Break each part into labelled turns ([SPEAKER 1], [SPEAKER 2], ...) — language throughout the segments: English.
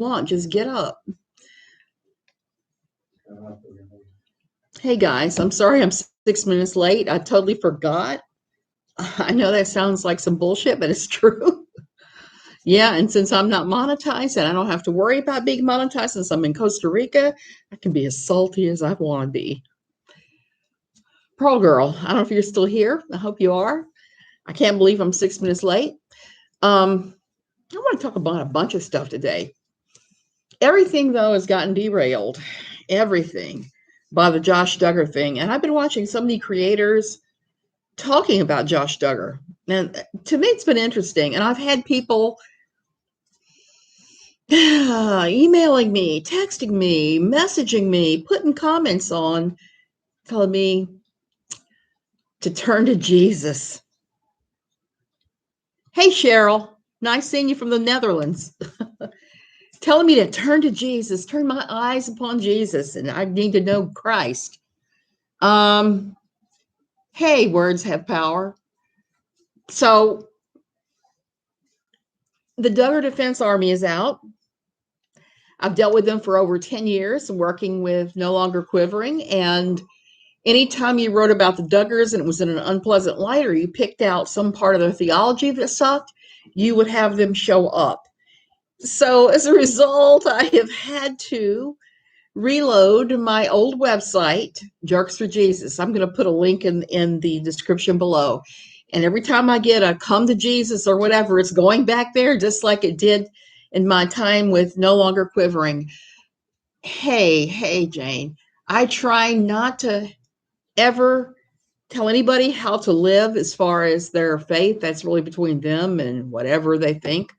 [SPEAKER 1] want. Just get up. Hey guys, I'm sorry I'm 6 minutes late. I totally forgot. I know that sounds like some bullshit, but it's true. Yeah, and since I'm not monetized and I don't have to worry about being monetized since I'm in Costa Rica, I can be as salty as I want to be. Pearl Girl, I don't know if you're still here. I hope you are. I can't believe I'm 6 minutes late. I want to talk about a bunch of stuff today. Everything, though, has gotten derailed. Everything by the Josh Duggar thing. And I've been watching so many creators talking about Josh Duggar. And to me, it's been interesting. And I've had people emailing me, texting me, messaging me, putting comments on, telling me to turn to Jesus. Hey, Cheryl, nice seeing you from the Netherlands. Telling me to turn to Jesus, turn my eyes upon Jesus, and I need to know Christ. Hey, words have power. So the Duggar Defense Army is out. I've dealt with them for over 10 years, working with No Longer Quivering. And anytime you wrote about the Duggars and it was in an unpleasant light, or you picked out some part of their theology that sucked, you would have them show up. So as a result, I have had to reload my old website, Jerks for Jesus. I'm going to put a link in the description below. And every time I get a come to Jesus or whatever, it's going back there just like it did in my time with No Longer Quivering. Hey, Jane, I try not to ever tell anybody how to live as far as their faith. That's really between them and whatever they think.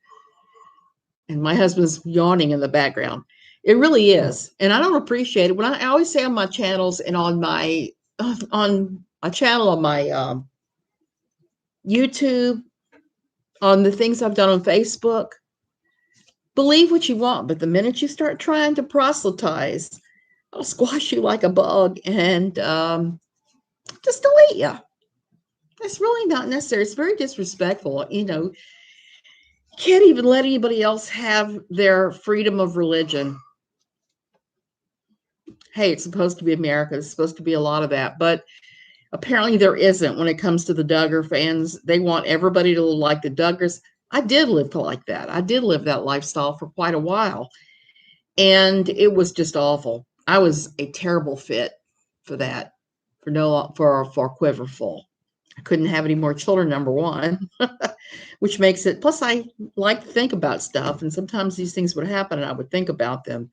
[SPEAKER 1] And my husband's yawning in the background. It really is. And I don't appreciate it. When I always say on my channels and on my channel on my YouTube, on the things I've done on Facebook, believe what you want, but the minute you start trying to proselytize, I'll squash you like a bug and just delete you. That's really not necessary. It's very disrespectful. You can't even let anybody else have their freedom of religion. Hey, it's supposed to be America. It's supposed to be a lot of that. But apparently there isn't when it comes to the Duggar fans. They want everybody to live like the Duggars. I did live like that. I did live that lifestyle for quite a while. And it was just awful. I was a terrible fit for that, for Quiverfull. I couldn't have any more children, number one, which makes it, plus I like to think about stuff. And sometimes these things would happen and I would think about them.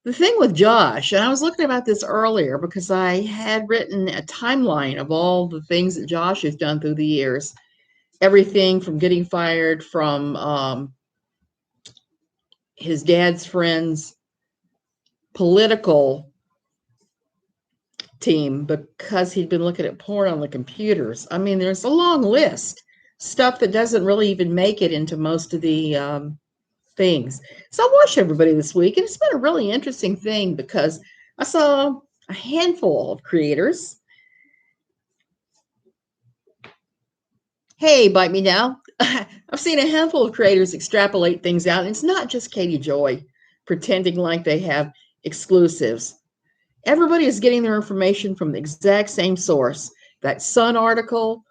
[SPEAKER 1] The thing with Josh, and I was looking about this earlier because I had written a timeline of all the things that Josh has done through the years. Everything from getting fired from his dad's friend's political team because he'd been looking at porn on the computers. I mean, there's a long list. Stuff that doesn't really even make it into most of the things. So I watched everybody this week, and it's been a really interesting thing because I saw a handful of creators. Hey, bite me now. I've seen a handful of creators extrapolate things out, and it's not just Katie Joy pretending like they have exclusives. Everybody is getting their information from the exact same source. That Sun article,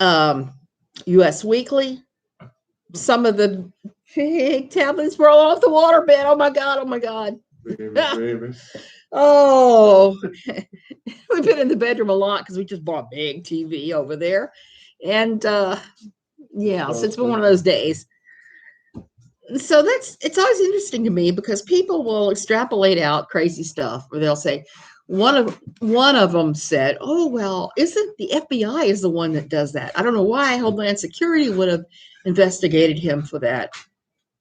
[SPEAKER 1] U.S. Weekly, some of the big tablets rolling off the waterbed. Oh my God. Oh, we've been in the bedroom a lot because we just bought a big TV over there. And yeah, so it's been one of those days. So it's always interesting to me because people will extrapolate out crazy stuff, or they'll say, one of them said, oh, well, isn't the FBI is the one that does that? I don't know why Homeland Security would have investigated him for that.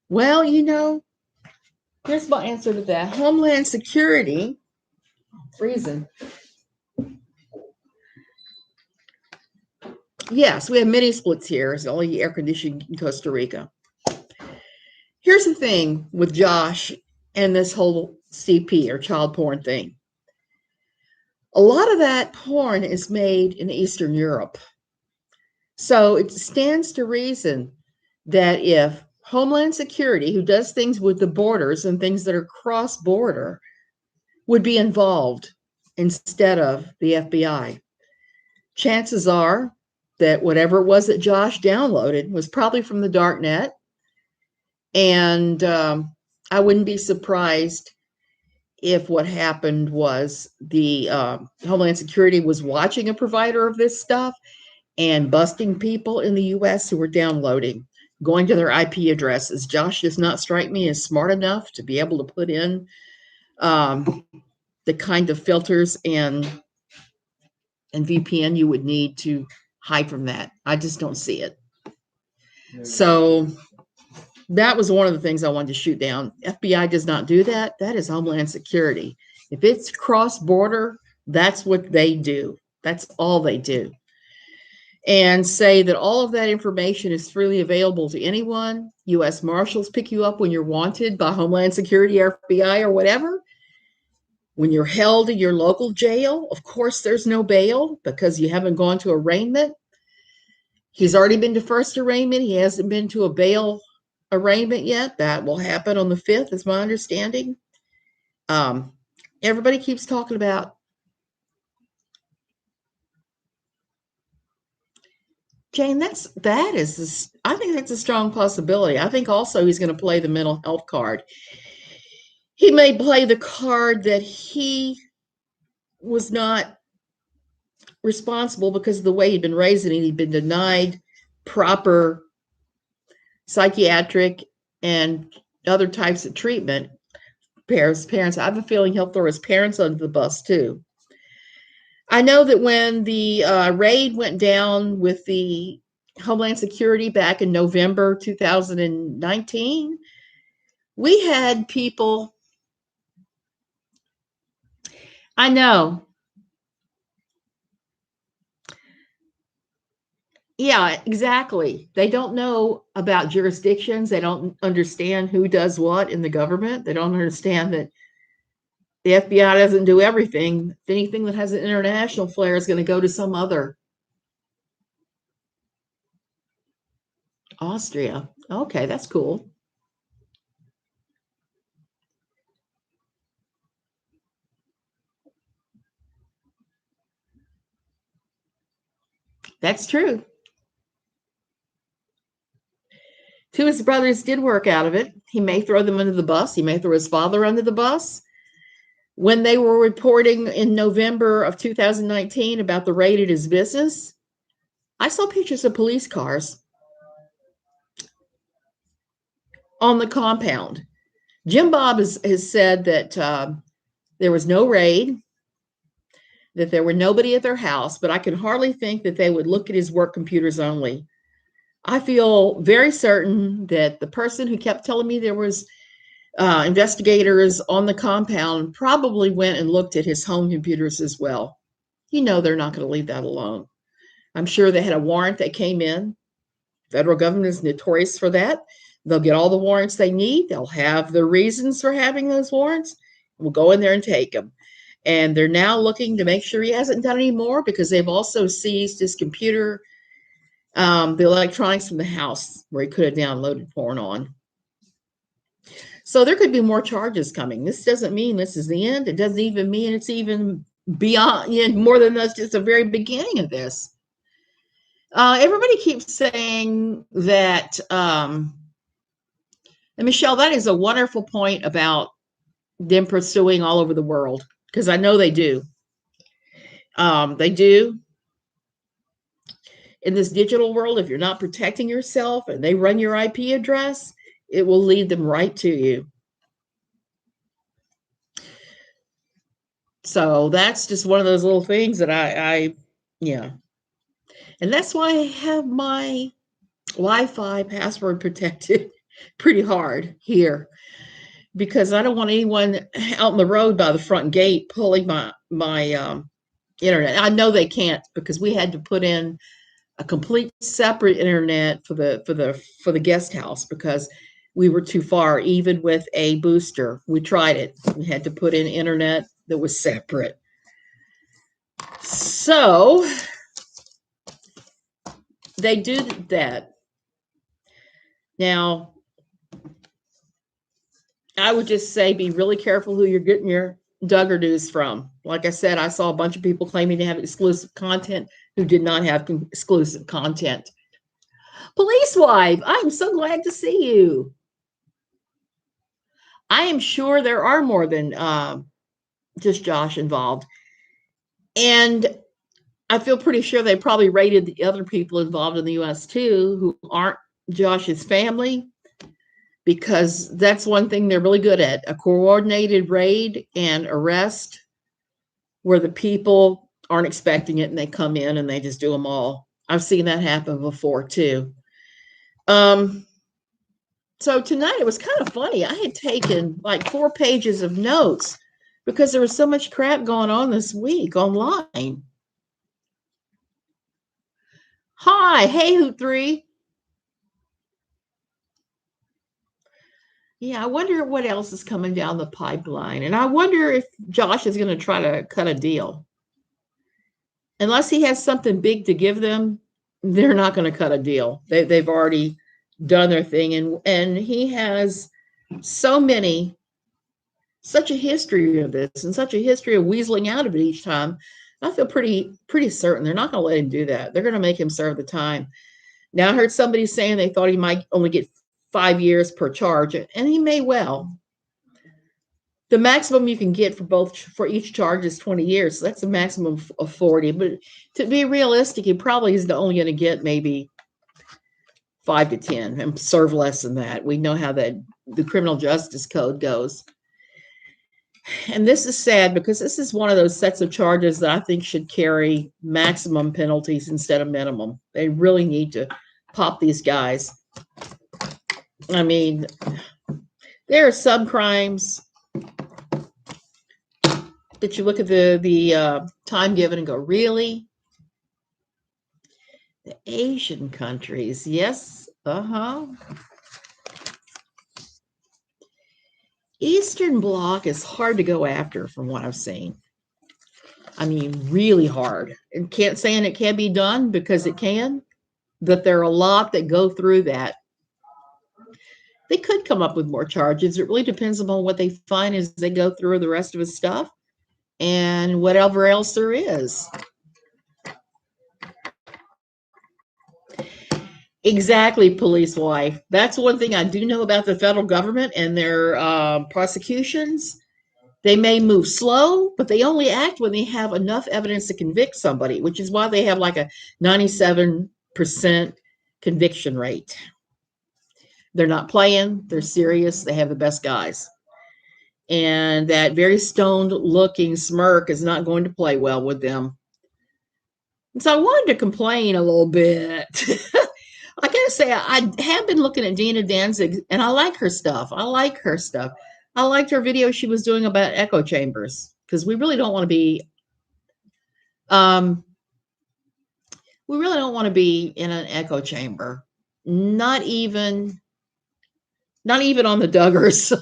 [SPEAKER 1] Well, here's my answer to that. Homeland Security, freezing. Yes, we have mini splits here. It's only air conditioning in Costa Rica. Here's the thing with Josh and this whole CP or child porn thing. A lot of that porn is made in Eastern Europe. So it stands to reason that if Homeland Security, who does things with the borders and things that are cross-border, would be involved instead of the FBI. Chances are that whatever it was that Josh downloaded was probably from the dark net. And I wouldn't be surprised if what happened was the Homeland Security was watching a provider of this stuff and busting people in the US who were downloading, going to their IP addresses. Josh does not strike me as smart enough to be able to put in the kind of filters and VPN you would need to hide from that. I just don't see it. So that was one of the things I wanted to shoot down. FBI does not do that. That is Homeland Security. If it's cross-border, that's what they do. That's all they do. And say that all of that information is freely available to anyone. U.S. Marshals pick you up when you're wanted by Homeland Security or FBI or whatever. When you're held in your local jail, of course, there's no bail because you haven't gone to arraignment. He's already been to first arraignment. He hasn't been to a bail arraignment yet. That will happen on the 5th, is my understanding. Everybody keeps talking about Jane. I think that's a strong possibility. I think also he's going to play the mental health card. He may play the card that he was not responsible because of the way he'd been raised and he'd been denied proper psychiatric and other types of treatment. Parents, I have a feeling he'll throw his parents under the bus too. I know that when the raid went down with the Homeland Security back in November 2019, we had people. I know. Yeah, exactly. They don't know about jurisdictions. They don't understand who does what in the government. They don't understand that the FBI doesn't do everything. Anything that has an international flair is going to go to some other. Austria. Okay, that's cool. That's true. Two of his brothers did work out of it. He may throw them under the bus. He may throw his father under the bus. When they were reporting in November of 2019 about the raid at his business, I saw pictures of police cars on the compound. Jim Bob has said that there was no raid, that there were nobody at their house, but I can hardly think that they would look at his work computers only. I feel very certain that the person who kept telling me there was investigators on the compound probably went and looked at his home computers as well. You know they're not going to leave that alone. I'm sure they had a warrant that came in. Federal government is notorious for that. They'll get all the warrants they need. They'll have the reasons for having those warrants. We'll go in there and take them. And they're now looking to make sure he hasn't done any more because they've also seized his computer, the electronics from the house where he could have downloaded porn on. So there could be more charges coming. This doesn't mean this is the end. It doesn't even mean it's even beyond, more than that's just the very beginning of this. Everybody keeps saying that, and Michelle, that is a wonderful point about them pursuing all over the world, because I know they do. They do. In this digital world, if you're not protecting yourself and they run your IP address, it will lead them right to you. So that's just one of those little things that yeah. And that's why I have my Wi-Fi password protected pretty hard here, because I don't want anyone out on the road by the front gate pulling my internet. I know they can't, because we had to put in a complete separate internet for the guest house because we were too far, even with a booster. We tried it. We had to put in internet that was separate. So they do that. Now, I would just say be really careful who you're getting your Duggar news from. Like I said, I saw a bunch of people claiming to have exclusive content who did not have exclusive content. Police wife, I'm so glad to see you. I am sure there are more than just Josh involved. And I feel pretty sure they probably raided the other people involved in the US too, who aren't Josh's family, because that's one thing they're really good at, a coordinated raid and arrest where the people aren't expecting it and they come in and they just do them all. I've seen that happen before too. So tonight it was kind of funny. I had taken like 4 pages of notes because there was so much crap going on this week online. Hi, hey Hoot 3. Yeah, I wonder what else is coming down the pipeline. And I wonder if Josh is going to try to cut a deal. Unless he has something big to give them, they're not going to cut a deal. They've already done their thing. And he has such a history of this and such a history of weaseling out of it each time. I feel pretty certain they're not going to let him do that. They're going to make him serve the time. Now, I heard somebody saying they thought he might only get 5 years per charge, and he may well. The maximum you can get for each charge is 20 years. So that's a maximum of 40. But to be realistic, he probably is only going to get maybe 5 to 10 and serve less than that. We know how the criminal justice code goes. And this is sad because this is one of those sets of charges that I think should carry maximum penalties instead of minimum. They really need to pop these guys. I mean, there are some crimes that you look at the time given and go, really? The Asian countries, yes, Eastern Bloc is hard to go after from what I've seen. I mean, really hard. And can't say it can be done because it can, but there are a lot that go through that. They could come up with more charges. It really depends upon what they find as they go through the rest of his stuff and whatever else there is. Exactly, police wife. That's one thing I do know about the federal government and their prosecutions. They may move slow, but they only act when they have enough evidence to convict somebody, which is why they have like a 97% conviction rate. They're not playing, they're serious, they have the best guys. And that very stoned looking smirk is not going to play well with them. And so I wanted to complain a little bit. I gotta say, I have been looking at Dina Danzig, and I like her stuff. I liked her video she was doing about echo chambers, because we really don't want to be, in an echo chamber. Not even on the Duggars.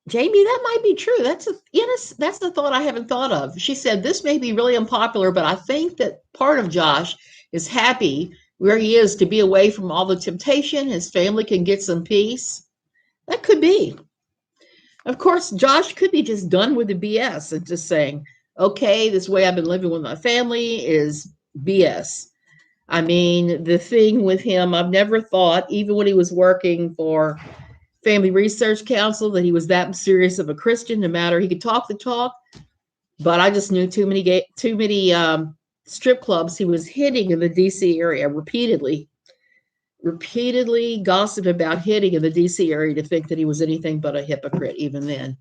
[SPEAKER 1] Jamie, that might be true. That's the thought I haven't thought of. She said this may be really unpopular, but I think that part of Josh is happy where he is to be away from all the temptation. His family can get some peace. That could be. Of course, Josh could be just done with the BS and just saying, okay, this way I've been living with my family is BS. I mean, the thing with him, I've never thought, even when he was working for Family Research Council, that he was that serious of a Christian. No matter, he could talk the talk, but I just knew too many strip clubs he was hitting in the DC area repeatedly gossiped about hitting in the DC area to think that he was anything but a hypocrite even then.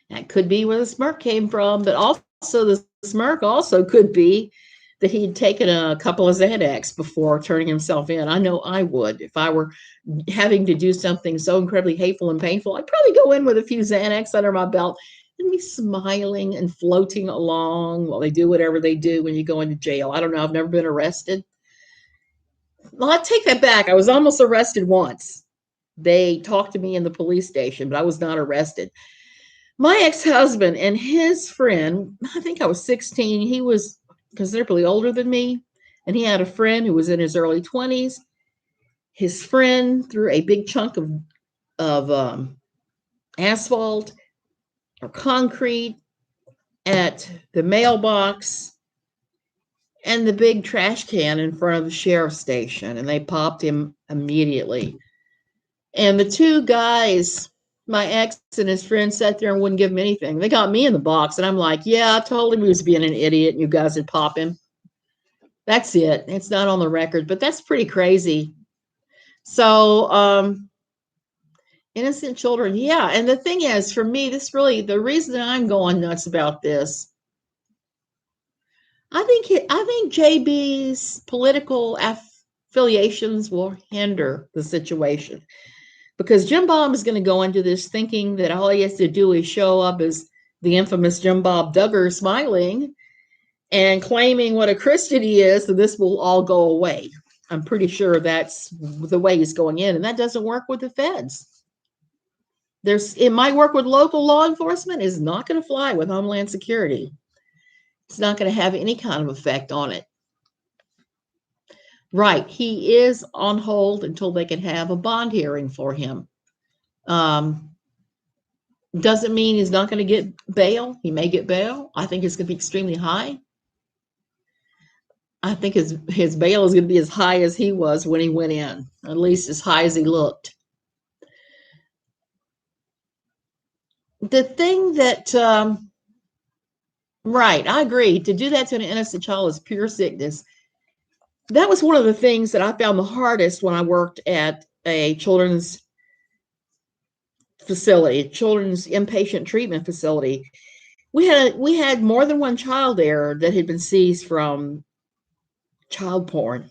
[SPEAKER 1] That could be where the smirk came from, but also the smirk also could be that he'd taken a couple of Xanax before turning himself in. I know I would. If I were having to do something so incredibly hateful and painful, I'd probably go in with a few Xanax under my belt and be smiling and floating along while they do whatever they do when you go into jail. I don't know. I've never been arrested. Well, I take that back. I was almost arrested once. They talked to me in the police station, but I was not arrested. My ex-husband and his friend, I think I was 16. He was considerably older than me, and he had a friend who was in his early 20s. His friend threw a big chunk of asphalt or concrete at the mailbox and the big trash can in front of the sheriff's station, and they popped him immediately. And the two guys, my ex and his friend, sat there and wouldn't give him anything. They got me in the box, and I'm like, yeah, I told him he was being an idiot, and you guys would pop him. That's it. It's not on the record, but that's pretty crazy. So, innocent children, yeah. And the thing is, for me, this really, the reason that I'm going nuts about this, I think JB's political affiliations will hinder the situation, because Jim Bob is going to go into this thinking that all he has to do is show up as the infamous Jim Bob Duggar, smiling and claiming what a Christian he is, and this will all go away. I'm pretty sure that's the way he's going in, and that doesn't work with the feds. It might work with local law enforcement. It's not going to fly with Homeland Security. It's not going to have any kind of effect on it. Right. He is on hold until they can have a bond hearing for him. Doesn't mean he's not going to get bail. He may get bail. I think it's going to be extremely high. I think his bail is going to be as high as he was when he went in, at least as high as he looked. The thing that, right, I agree. To do that to an innocent child is pure sickness. That was one of the things that I found the hardest when I worked at a children's facility, children's inpatient treatment facility. We had more than one child there that had been seized from child porn,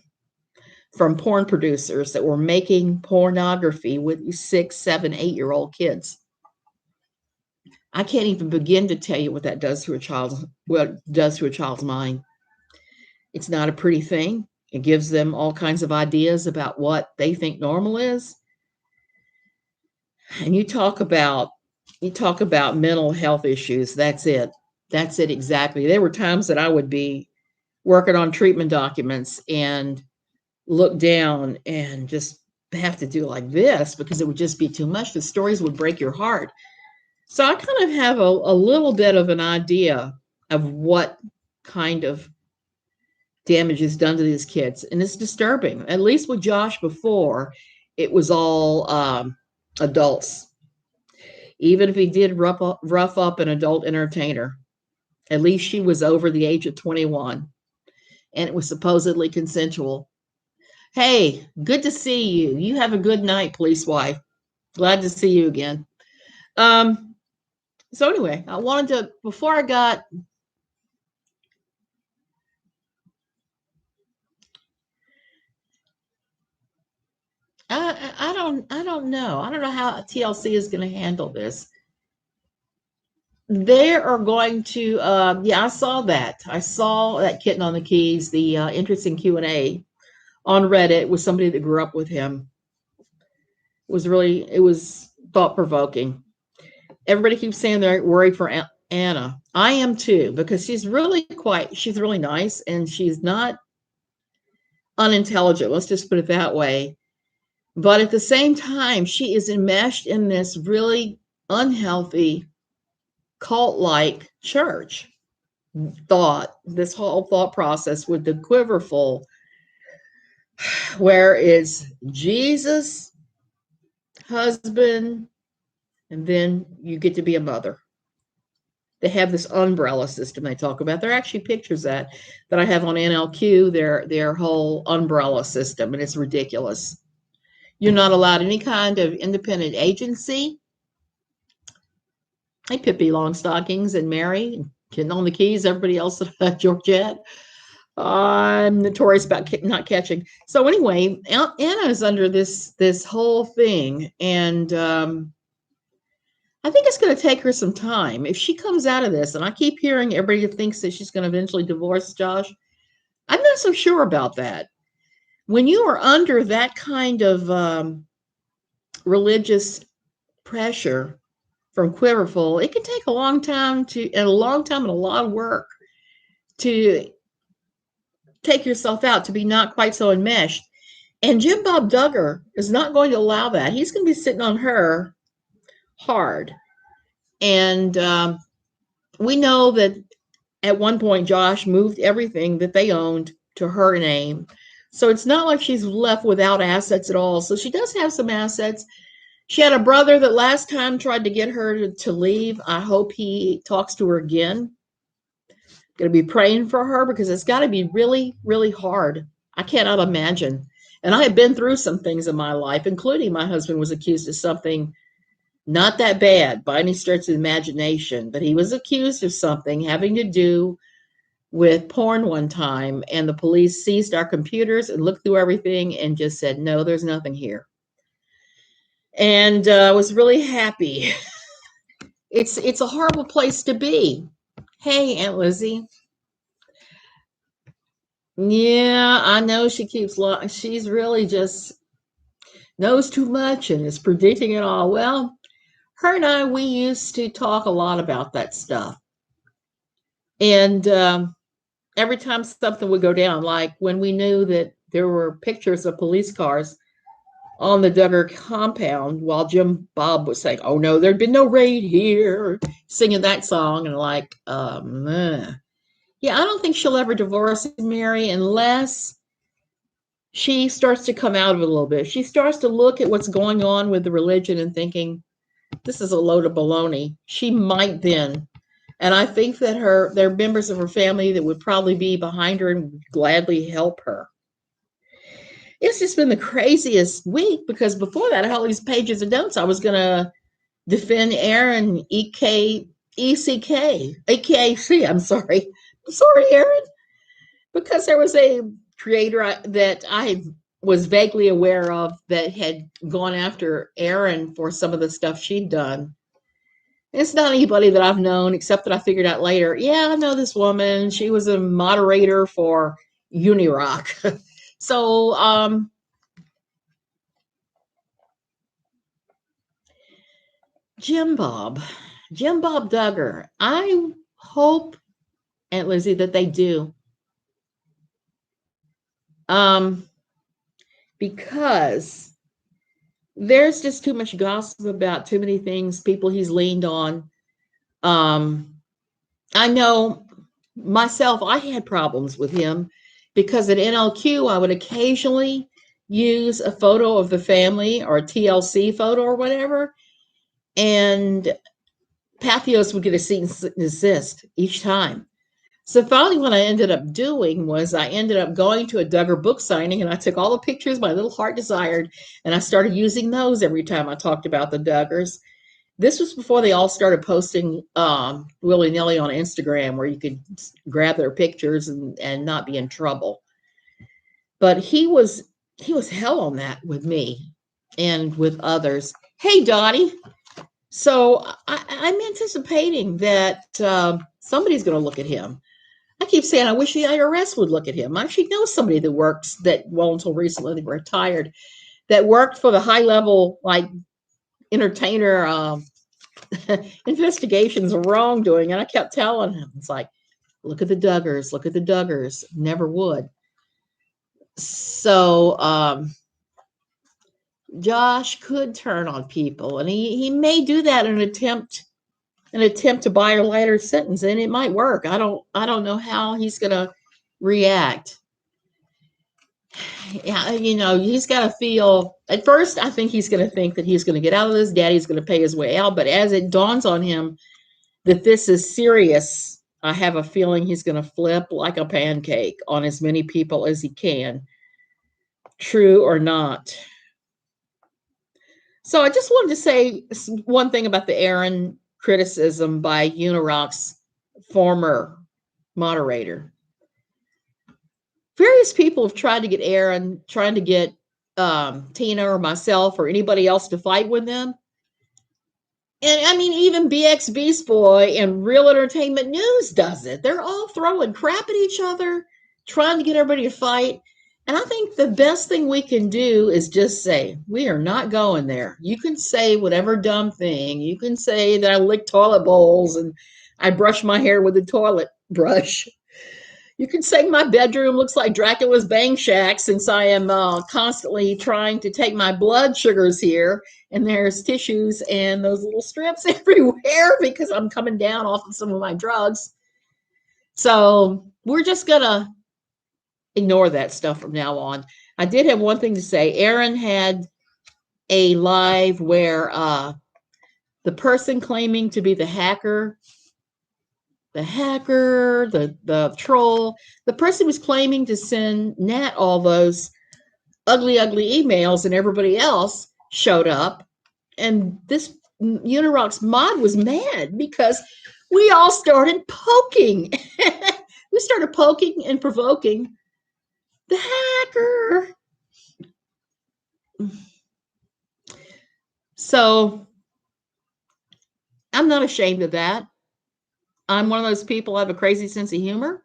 [SPEAKER 1] from porn producers that were making pornography with 6, 7, 8-year-old kids. I can't even begin to tell you what that does to a child's mind. It's not a pretty thing. It gives them all kinds of ideas about what they think normal is. And you talk about mental health issues. That's it. That's it exactly. There were times that I would be working on treatment documents and look down and just have to do like this because it would just be too much. The stories would break your heart. So I kind of have a little bit of an idea of what kind of damage is done to these kids. And it's disturbing. At least with Josh before, it was all adults. Even if he did rough up an adult entertainer, at least she was over the age of 21. And it was supposedly consensual. Hey, good to see you. You have a good night, police wife. Glad to see you again. So anyway, I wanted to, before I got, I don't know. I don't know how TLC is going to handle this. They are going to, yeah, I saw that. I saw that Kitten on the Keys, the interesting Q&A on Reddit with somebody that grew up with him. It was thought provoking. Everybody keeps saying they're worried for Anna. I am too, because she's really nice, and she's not unintelligent. Let's just put it that way. But at the same time, she is enmeshed in this really unhealthy cult-like church this whole thought process with the Quiverfull, where it's Jesus, husband, and then you get to be a mother. They have this umbrella system they talk about. There are actually pictures that I have on NLQ, their whole umbrella system, and it's ridiculous. You're not allowed any kind of independent agency. Hey, Pippi Longstockings and Mary, Kitten on the Keys, everybody else at Georgette. I'm notorious about not catching. So anyway, Anna is under this whole thing, and I think it's going to take her some time. If she comes out of this, and I keep hearing everybody thinks that she's going to eventually divorce Josh, I'm not so sure about that. When you are under that kind of religious pressure from Quiverfull, it can take a long time and a lot of work to take yourself out, to be not quite so enmeshed. And Jim Bob Duggar is not going to allow that. He's going to be sitting on her hard. And we know that at one point, Josh moved everything that they owned to her name. So it's not like she's left without assets at all. So she does have some assets. She had a brother that last time tried to get her to leave. I hope he talks to her again. Going to be praying for her because it's got to be really, really hard. I cannot imagine. And I have been through some things in my life, including my husband was accused of something not that bad by any stretch of the imagination, but he was accused of something having to do with porn one time, and the police seized our computers and looked through everything and just said, no, there's nothing here. And I was really happy. It's a horrible place to be. Hey, Aunt Lizzie. Yeah, I know she's really just knows too much and is predicting it all. Well, her and I, we used to talk a lot about that stuff. And every time something would go down, like when we knew that there were pictures of police cars on the Duggar compound while Jim Bob was saying, oh no, there'd been no raid here, singing that song. And like, yeah, I don't think she'll ever divorce Mary unless she starts to come out of it a little bit. She starts to look at what's going on with the religion and thinking, this is a load of baloney. She might then. And I think that there are members of her family that would probably be behind her and would gladly help her. It's just been the craziest week because before that, I had all these pages of notes. I was going to defend Aaron EKC. I'm sorry. Aaron. Because there was a creator that I was vaguely aware of that had gone after Aaron for some of the stuff she'd done. It's not anybody that I've known, except that I figured out later, yeah, I know this woman. She was a moderator for Unirock. So, Jim Bob Duggar, I hope, Aunt Lizzie, that they do. Because there's just too much gossip about too many things, people he's leaned on. I know myself, I had problems with him because at NLQ, I would occasionally use a photo of the family or a TLC photo or whatever, and Pathos would get a cease and desist each time. So finally, what I ended up doing was I ended up going to a Duggar book signing, and I took all the pictures my little heart desired, and I started using those every time I talked about the Duggars. This was before they all started posting willy-nilly on Instagram, where you could grab their pictures and not be in trouble. But he was hell on that with me and with others. Hey, Dottie. So I'm anticipating that somebody's going to look at him. I keep saying I wish the IRS would look at him. I actually know somebody that works until recently they retired, that worked for the high level like entertainer investigations of wrongdoing, and I kept telling him, it's like, look at the Duggars, never would. So Josh could turn on people, and he may do that in an attempt to buy a lighter sentence, and it might work. I don't know how he's going to react. Yeah, he's got to feel, at first I think he's going to think that he's going to get out of this, daddy's going to pay his way out, but as it dawns on him that this is serious, I have a feeling he's going to flip like a pancake on as many people as he can, true or not. So I just wanted to say one thing about the Aaron criticism by Unirock's former moderator. Various people have tried to get Aaron, trying to get Tina or myself or anybody else to fight with them. And I mean, even BX Beast Boy and Real Entertainment News does it. They're all throwing crap at each other, trying to get everybody to fight. And I think the best thing we can do is just say, we are not going there. You can say whatever dumb thing. You can say that I lick toilet bowls and I brush my hair with a toilet brush. You can say my bedroom looks like Dracula's bang shack since I am constantly trying to take my blood sugars here, and there's tissues and those little strips everywhere because I'm coming down off of some of my drugs. So we're just going to ignore that stuff from now on. I did have one thing to say. Aaron had a live where the person claiming to be the hacker, the troll, the person was claiming to send Nat all those ugly emails, and everybody else showed up. And this Unirock's mod was mad because we all started poking. We started poking and provoking the hacker. So I'm not ashamed of that. I'm one of those people, I have a crazy sense of humor.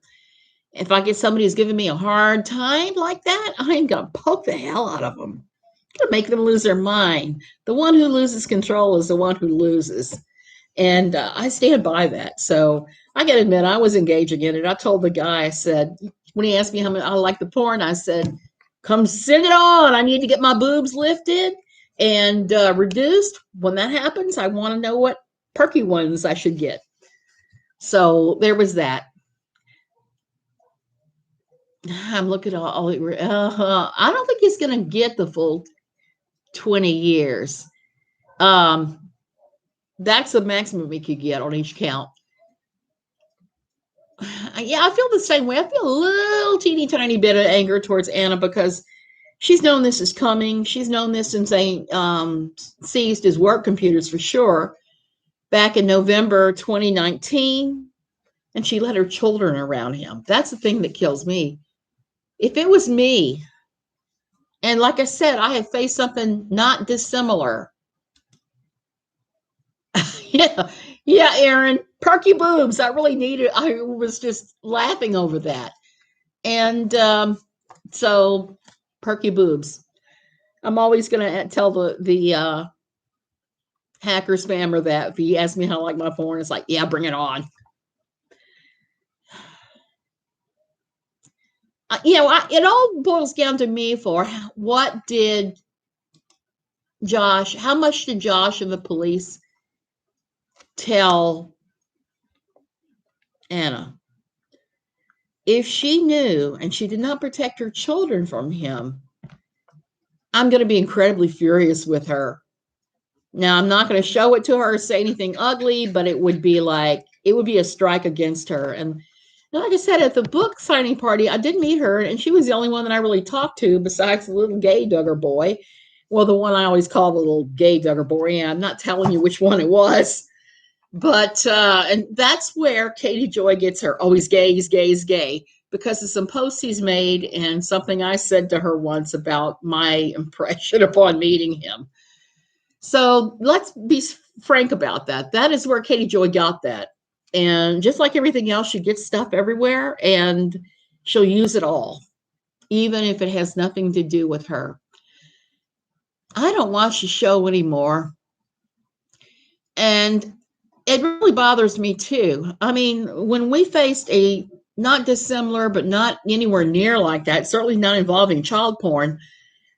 [SPEAKER 1] If I get somebody who's giving me a hard time like that, I'm going to poke the hell out of them. I'm going to make them lose their mind. The one who loses control is the one who loses. And I stand by that. So I got to admit, I was engaging in it. I told the guy, I said, when he asked me how much I like the porn, I said, come send it on. I need to get my boobs lifted and reduced. When that happens, I want to know what perky ones I should get. So there was that. I'm looking at all I don't think he's going to get the full 20 years. That's the maximum he could get on each count. Yeah, I feel the same way. I feel a little teeny tiny bit of anger towards Anna because she's known this is coming. She's known this since they seized his work computers for sure back in November 2019. And she let her children around him. That's the thing that kills me. If it was me, and like I said, I had faced something not dissimilar. Yeah, Aaron, perky boobs. I really needed. I was just laughing over that, and so perky boobs. I'm always going to tell the hacker spammer that if he asks me how I like my porn, it's like, yeah, bring it on. It all boils down to me for what did Josh, how much did Josh and the police tell Anna? If she knew and she did not protect her children from him, I'm going to be incredibly furious with her. Now, I'm not going to show it to her or say anything ugly, but it would be a strike against her. And like I said, at the book signing party, I did meet her, and she was the only one that I really talked to besides the little gay Duggar boy. Well, the one I always call the little gay Duggar boy. Yeah, I'm not telling you which one it was. But, and that's where Katie Joy gets her, oh, he's gay, because of some posts he's made and something I said to her once about my impression upon meeting him. So let's be frank about that. That is where Katie Joy got that. And just like everything else, she gets stuff everywhere and she'll use it all, even if it has nothing to do with her. I don't watch the show anymore. And it really bothers me too. I mean, when we faced a not dissimilar, but not anywhere near like that, certainly not involving child porn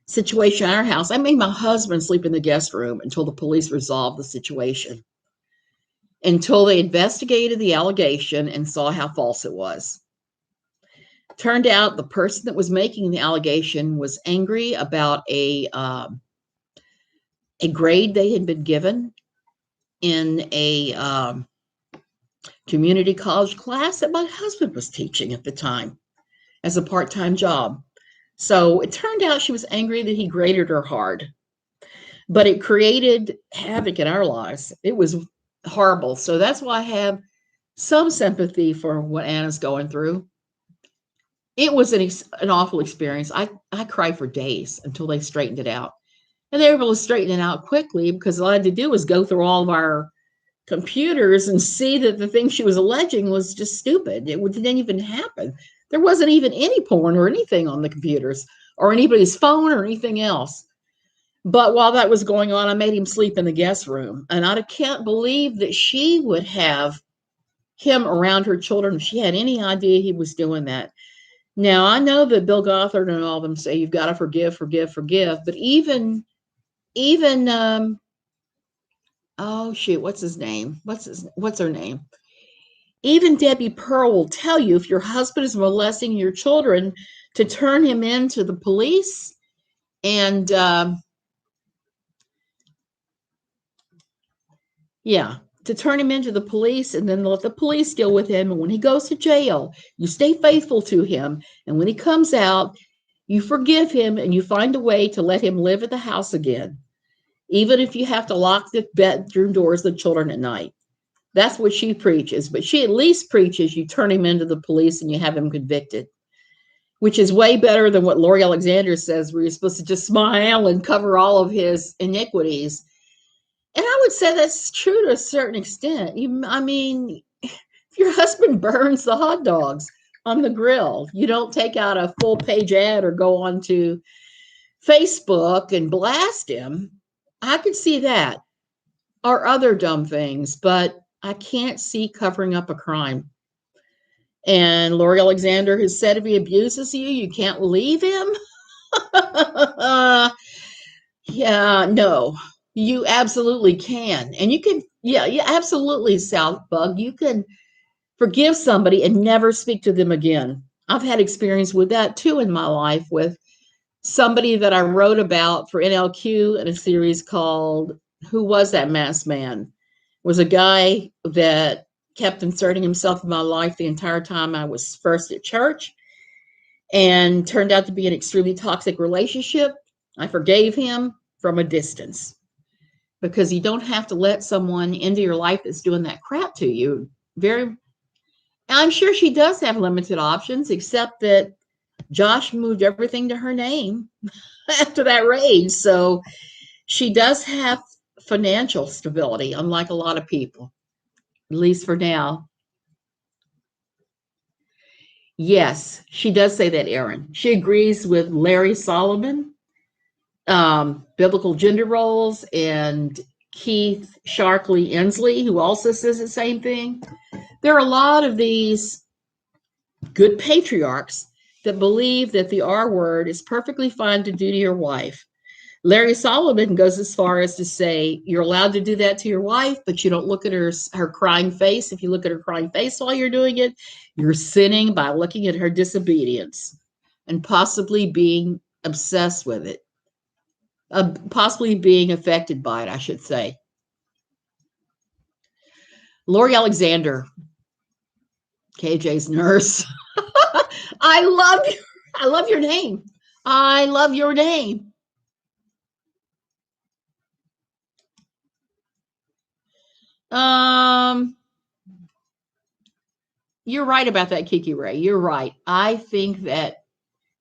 [SPEAKER 1] situation at our house, I made my husband sleep in the guest room until the police resolved the situation. Until they investigated the allegation and saw how false it was. Turned out the person that was making the allegation was angry about a grade they had been given in a community college class that my husband was teaching at the time as a part-time job. So it turned out she was angry that he graded her hard, but it created havoc in our lives. It was horrible. So that's why I have some sympathy for what Anna's going through. It was an awful experience. I cried for days until they straightened it out. And they were able to straighten it out quickly because all I had to do was go through all of our computers and see that the thing she was alleging was just stupid. It didn't even happen. There wasn't even any porn or anything on the computers or anybody's phone or anything else. But while that was going on, I made him sleep in the guest room. And I can't believe that she would have him around her children if she had any idea he was doing that. Now, I know that Bill Gothard and all of them say you've got to forgive, forgive, forgive. But even, oh shoot, what's his name? What's her name? Even Debbie Pearl will tell you if your husband is molesting your children to turn him in to the police and to turn him into the police and then let the police deal with him. And when he goes to jail, you stay faithful to him. And when he comes out, you forgive him and you find a way to let him live at the house again, even if you have to lock the bedroom doors of the children at night. That's what she preaches. But she at least preaches you turn him into the police and you have him convicted, which is way better than what Lori Alexander says, where you're supposed to just smile and cover all of his iniquities. And I would say that's true to a certain extent. I mean, if your husband burns the hot dogs on the grill, you don't take out a full page ad or go onto Facebook and blast him. I could see that, or other dumb things, but I can't see covering up a crime. And Lori Alexander has said if he abuses you, you can't leave him. Yeah, no, you absolutely can. And you can, yeah, absolutely, South Bug. You can forgive somebody and never speak to them again. I've had experience with that too in my life with somebody that I wrote about for NLQ in a series called Who Was That Masked Man? It was a guy that kept inserting himself in my life the entire time I was first at church and turned out to be an extremely toxic relationship. I forgave him from a distance because you don't have to let someone into your life that's doing that crap to you. I'm sure she does have limited options, except that Josh moved everything to her name after that rage. So she does have financial stability, unlike a lot of people, at least for now. Yes, she does say that, Erin. She agrees with Larry Solomon, Biblical Gender Roles, and Keith Sharkley Inslee, who also says the same thing. There are a lot of these good patriarchs that believe that the R word is perfectly fine to do to your wife. Larry Solomon goes as far as to say you're allowed to do that to your wife, but you don't look at her crying face. If you look at her crying face while you're doing it, you're sinning by looking at her disobedience and possibly being obsessed with it, possibly being affected by it, I should say. Lori Alexander, KJ's nurse. I love your name. I love your name. You're right about that, Kiki Ray. You're right. I think that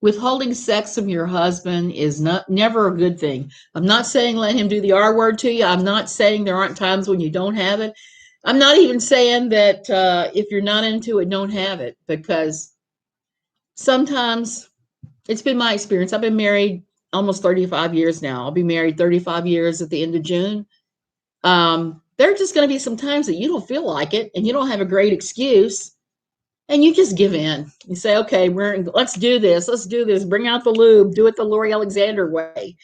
[SPEAKER 1] withholding sex from your husband is never a good thing. I'm not saying let him do the R word to you. I'm not saying there aren't times when you don't have it. I'm not even saying that if you're not into it, don't have it, because sometimes it's been my experience. I've been married almost 35 years now. I'll be married 35 years at the end of June. There are just going to be some times that you don't feel like it and you don't have a great excuse and you just give in. You say, okay, let's do this. Let's do this. Bring out the lube. Do it the Lori Alexander way.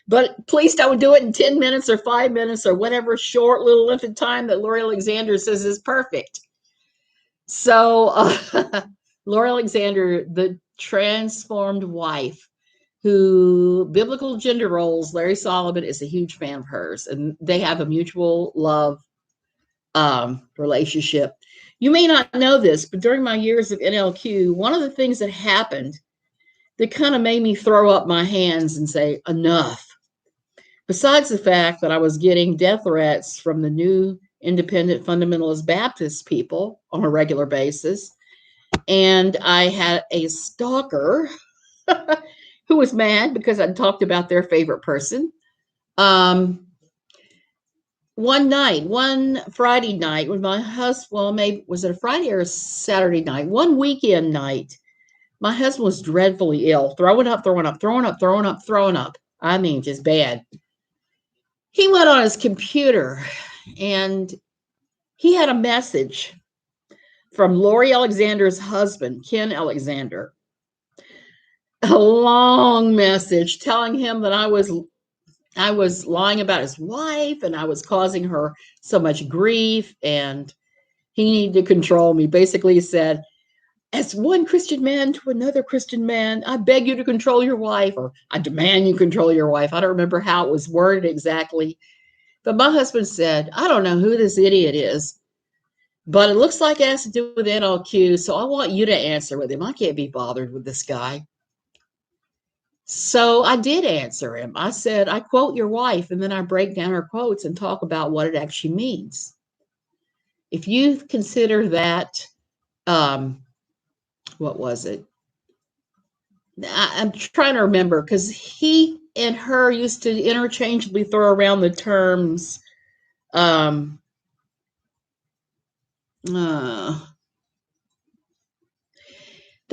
[SPEAKER 1] But please don't do it in 10 minutes or 5 minutes or whatever short little limited time that Lori Alexander says is perfect. So Lori Alexander, the transformed wife, who Biblical Gender Roles, Larry Solomon is a huge fan of hers, and they have a mutual love relationship. You may not know this, but during my years of NLQ, one of the things that happened that kind of made me throw up my hands and say, enough, besides the fact that I was getting death threats from the new independent fundamentalist Baptist people on a regular basis, and I had a stalker who was mad because I talked about their favorite person. One Friday night, when my husband, well, maybe was it a Friday or a Saturday night? One weekend night, My husband was dreadfully ill, throwing up, throwing up, throwing up, throwing up, throwing up. I mean, just bad. He went on his computer and he had a message from Lori Alexander's husband, Ken Alexander. A long message telling him that I was lying about his wife and I was causing her so much grief and he needed to control me. Basically, he said, as one Christian man to another Christian man, I beg you to control your wife, or I demand you control your wife. I don't remember how it was worded exactly. But my husband said, I don't know who this idiot is, but it looks like it has to do with NLQ, so I want you to answer with him. I can't be bothered with this guy. So I did answer him. I said, I quote your wife, and then I break down her quotes and talk about what it actually means. If you consider that, what was it? I'm trying to remember because he and her used to interchangeably throw around the terms. They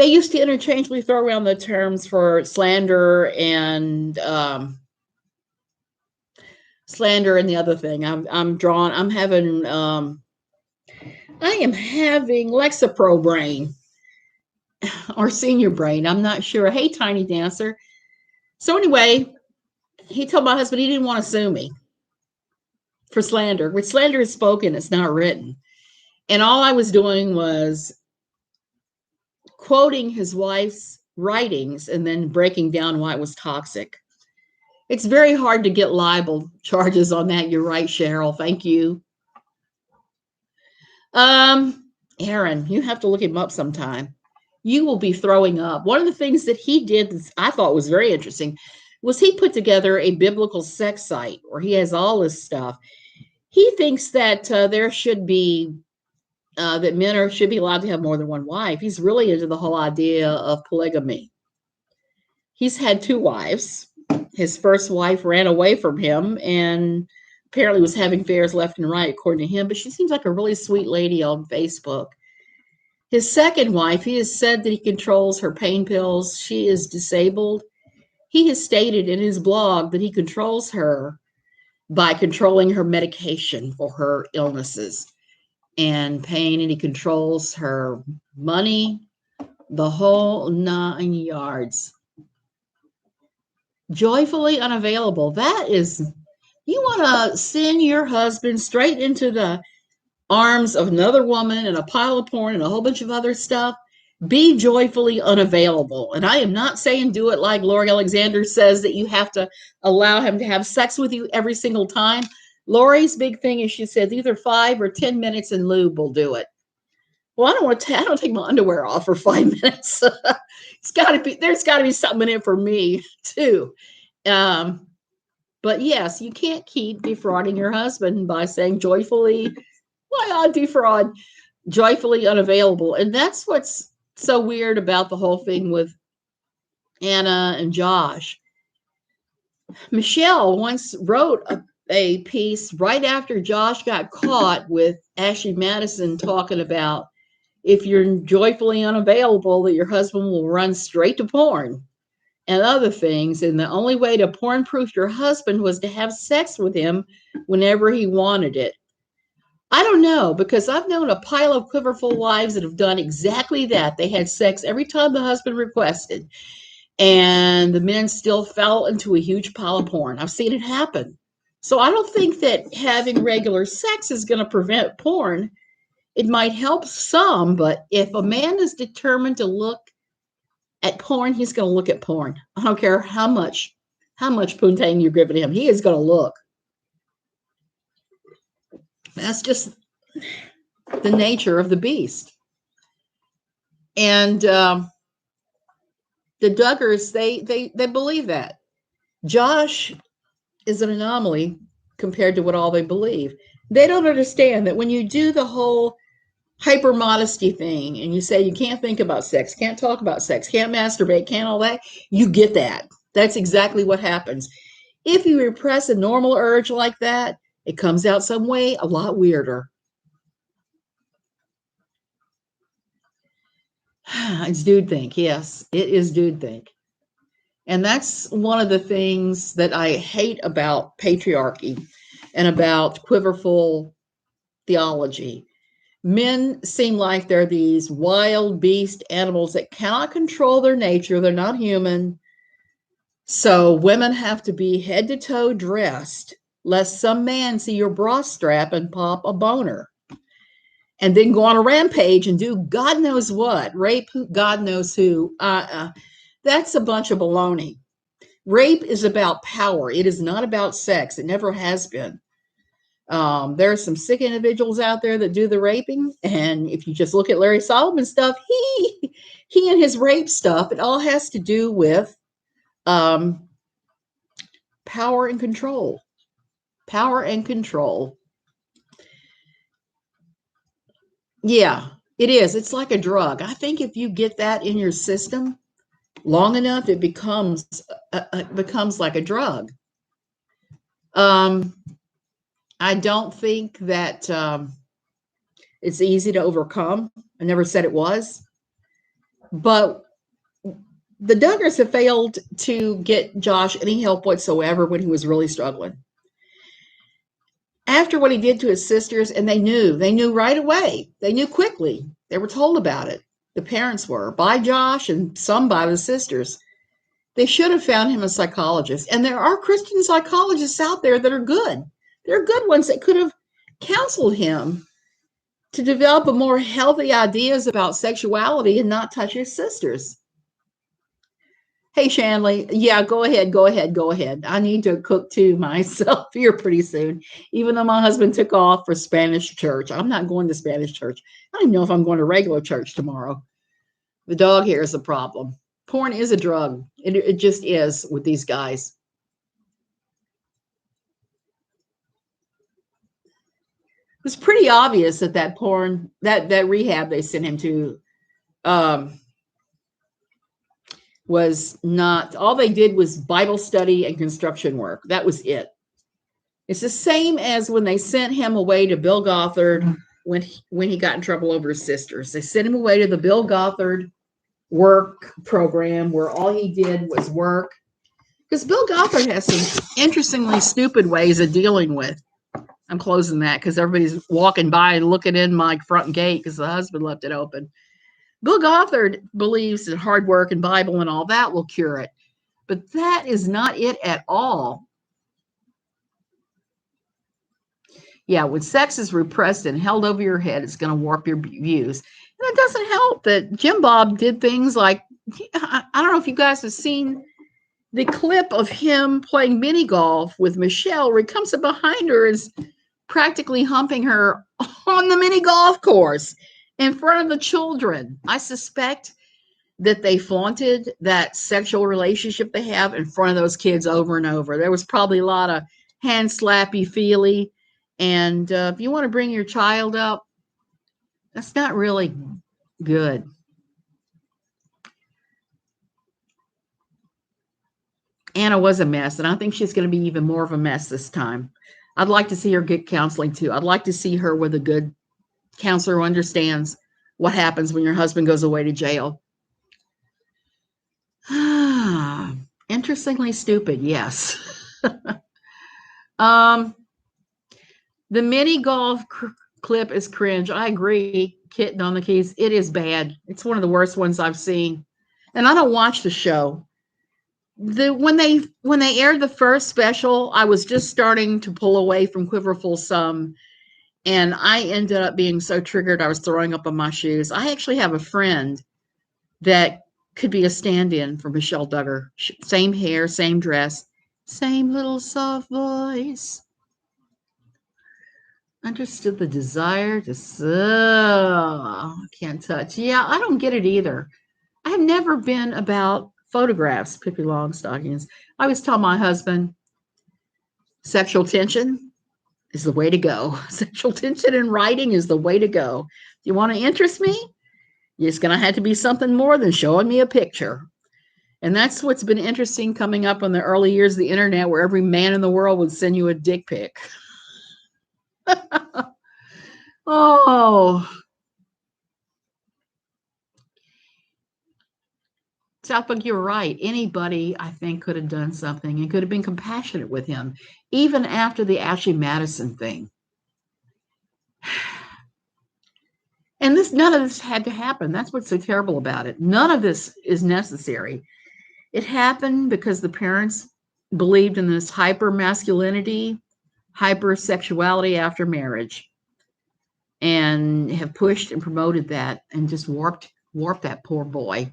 [SPEAKER 1] used to interchangeably throw around the terms for slander and the other thing. I am having Lexapro brain or senior brain. I'm not sure. Hey, Tiny Dancer. So anyway, he told my husband he didn't want to sue me for slander, which slander is spoken, it's not written. And all I was doing was quoting his wife's writings and then breaking down why it was toxic. It's very hard to get libel charges on that. You're right, Cheryl. Thank you. Aaron, you have to look him up sometime. You will be throwing up. One of the things that he did that I thought was very interesting was he put together a biblical sex site where he has all this stuff. He thinks that there should be that men should be allowed to have more than one wife. He's really into the whole idea of polygamy. He's had 2 wives. His first wife ran away from him and apparently was having affairs left and right, according to him, but she seems like a really sweet lady on Facebook. His second wife, he has said that he controls her pain pills. She is disabled. He has stated in his blog that he controls her by controlling her medication for her illnesses and pain, and he controls her money, the whole 9 yards. Joyfully unavailable. That is, you want to send your husband straight into the arms of another woman and a pile of porn and a whole bunch of other stuff. Be joyfully unavailable. And I am not saying do it like Lori Alexander says that you have to allow him to have sex with you every single time. Lori's big thing is she says either 5 or 10 minutes and lube will do it. Well, I don't take my underwear off for 5 minutes. There's got to be something in it for me too. But yes, you can't keep defrauding your husband by saying joyfully, why not defraud, joyfully unavailable. And that's what's so weird about the whole thing with Anna and Josh. Michelle once wrote a piece right after Josh got caught with Ashley Madison talking about if you're joyfully unavailable, that your husband will run straight to porn and other things. And the only way to porn-proof your husband was to have sex with him whenever he wanted it. I don't know, because I've known a pile of Quiverfull wives that have done exactly that. They had sex every time the husband requested, and the men still fell into a huge pile of porn. I've seen it happen. So I don't think that having regular sex is going to prevent porn. It might help some, but if a man is determined to look at porn, he's going to look at porn. I don't care how much poontang you're giving him. He is going to look. That's just the nature of the beast. And the Duggars, they believe that. Josh is an anomaly compared to what all they believe. They don't understand that when you do the whole hyper modesty thing and you say you can't think about sex, can't talk about sex, can't masturbate, can't all that, you get that. That's exactly what happens. If you repress a normal urge like that, it comes out some way a lot weirder. It's dude think. Yes, it is dude think. And that's one of the things that I hate about patriarchy and about quiverfull theology. Men seem like they're these wild beast animals that cannot control their nature. They're not human. So women have to be head to toe dressed, lest some man see your bra strap and pop a boner. And then go on a rampage and do God knows what, rape God knows who. That's a bunch of baloney. Rape is about power. It is not about sex. It never has been. There are some sick individuals out there that do the raping, and if you just look at Larry Solomon's stuff, he and his rape stuff, it all has to do with um, power and control. Power and control. Yeah, it is. It's like a drug. I think if you get that in your system long enough, it becomes like a drug. I don't think that it's easy to overcome. I never said it was, but the Duggars have failed to get Josh any help whatsoever when he was really struggling. After what he did to his sisters, and they knew right away. They knew quickly. They were told about it. The parents were by Josh and some by the sisters. They should have found him a psychologist. And there are Christian psychologists out there that are good. There are good ones that could have counseled him to develop a more healthy ideas about sexuality and not touch his sisters. Hey, Shanley. Yeah, go ahead. I need to cook too myself here pretty soon, even though my husband took off for Spanish church. I'm not going to Spanish church. I don't even know if I'm going to regular church tomorrow. The dog here is a problem. Porn is a drug. It just is with these guys. It's pretty obvious that porn, that rehab they sent him to, was not, all they did was Bible study and construction work. That was it. It's the same as when they sent him away to Bill Gothard when he got in trouble over his sisters. They sent him away to the Bill Gothard work program where all he did was work. Because Bill Gothard has some interestingly stupid ways of dealing with. I'm closing that because everybody's walking by and looking in my front gate because the husband left it open. Bill Gothard believes that hard work and Bible and all that will cure it. But that is not it at all. Yeah, when sex is repressed and held over your head, it's going to warp your views. And it doesn't help that Jim Bob did things like, I don't know if you guys have seen the clip of him playing mini golf with Michelle, where he comes up behind her and is practically humping her on the mini golf course in front of the children. I suspect that they flaunted that sexual relationship they have in front of those kids over and over. There was probably a lot of hand slappy feely. And if you want to bring your child up, that's not really good. Anna was a mess, and I think she's going to be even more of a mess this time. I'd like to see her get counseling too. I'd like to see her with a good counselor who understands what happens when your husband goes away to jail. Interestingly stupid, yes. The mini golf clip is cringe. I agree, Kitten on the Keys. It is bad. It's one of the worst ones I've seen. And I don't watch the show. When they aired the first special, I was just starting to pull away from Quiverfull some, and I ended up being so triggered I was throwing up on my shoes. I actually have a friend that could be a stand-in for Michelle Duggar. Same hair, same dress, same little soft voice. Understood the desire to can't touch. Yeah, I don't get it either. I have never been about photographs, Pippi Longstockings. I always tell my husband, sexual tension is the way to go. Sexual tension in writing is the way to go. If you want to interest me, it's going to have to be something more than showing me a picture. And that's what's been interesting coming up in the early years of the internet, where every man in the world would send you a dick pic. Oh, Southbook, you're right. Anybody, I think, could have done something and could have been compassionate with him, even after the Ashley Madison thing. And none of this had to happen. That's what's so terrible about it. None of this is necessary. It happened because the parents believed in this hyper masculinity, hypersexuality after marriage, and have pushed and promoted that and just warped that poor boy.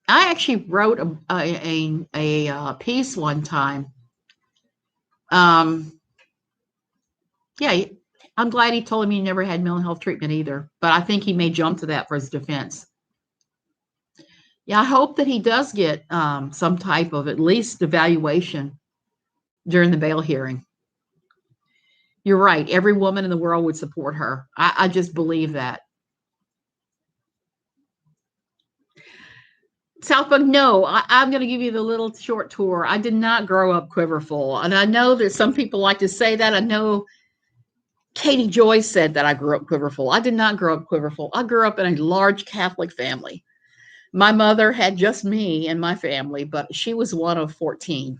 [SPEAKER 1] I actually wrote a piece one time. Yeah, I'm glad he told me he never had mental health treatment either, but I think he may jump to that for his defense. Yeah, I hope that he does get some type of at least evaluation during the bail hearing. You're right. Every woman in the world would support her. I just believe that. Southbook, no, I'm going to give you the little short tour. I did not grow up Quiverfull. And I know that some people like to say that. I know Katie Joy said that I grew up Quiverfull. I did not grow up Quiverfull. I grew up in a large Catholic family. My mother had just me in my family, but she was one of 14.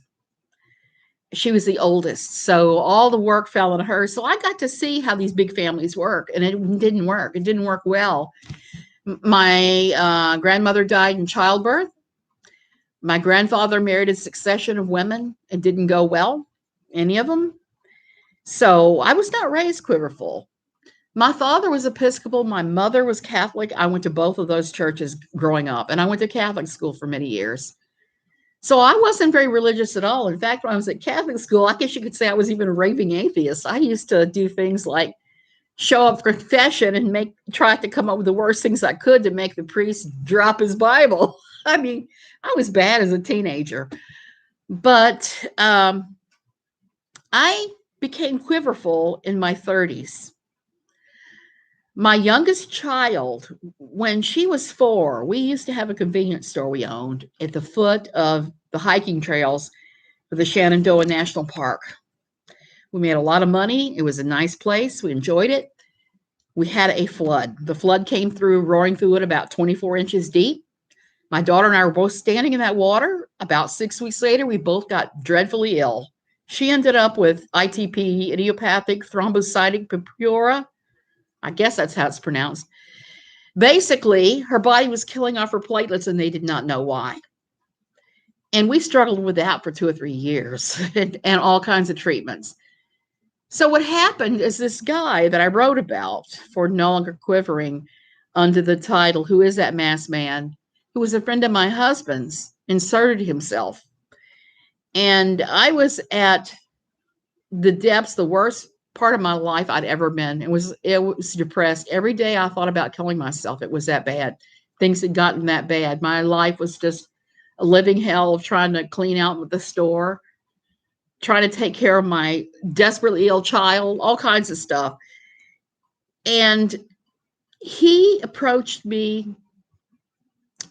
[SPEAKER 1] She was the oldest. So all the work fell on her. So I got to see how these big families work, and it didn't work. It didn't work well. My grandmother died in childbirth. My grandfather married a succession of women. It didn't go well, any of them. So I was not raised Quiverfull. My father was Episcopal. My mother was Catholic. I went to both of those churches growing up, and I went to Catholic school for many years. So I wasn't very religious at all. In fact, when I was at Catholic school, I guess you could say I was even a raving atheist. I used to do things like show up for confession and try to come up with the worst things I could to make the priest drop his Bible. I mean, I was bad as a teenager. But I became Quiverfull in my 30s. My youngest child, when she was 4, we used to have a convenience store we owned at the foot of the hiking trails for the Shenandoah National Park. We made a lot of money. It was a nice place. We enjoyed it. We had a flood. The flood came through, roaring through it about 24 inches deep. My daughter and I were both standing in that water. About 6 weeks later, we both got dreadfully ill. She ended up with ITP, idiopathic thrombocytic purpura. I guess that's how it's pronounced. Basically, her body was killing off her platelets, and they did not know why. And we struggled with that for 2 or 3 years and all kinds of treatments. So what happened is this guy that I wrote about for No Longer Quivering under the title, Who is That Masked Man?, who was a friend of my husband's, inserted himself. And I was at the depths, the worst part of my life I'd ever been. It was depressed. Every day I thought about killing myself. It was that bad. Things had gotten that bad. My life was just a living hell of trying to clean out the store, trying to take care of my desperately ill child, all kinds of stuff. And he approached me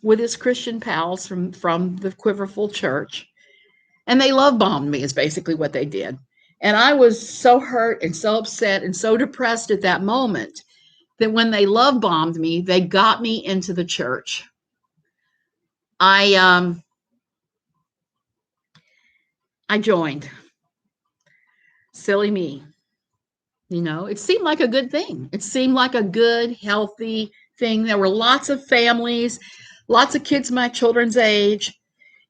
[SPEAKER 1] with his Christian pals from the Quiverfull church, and they love bombed me is basically what they did. And I was so hurt and so upset and so depressed at that moment that when they love bombed me, they got me into the church. I joined. Silly me. You know, it seemed like a good thing. It seemed like a good, healthy thing. There were lots of families, lots of kids my children's age.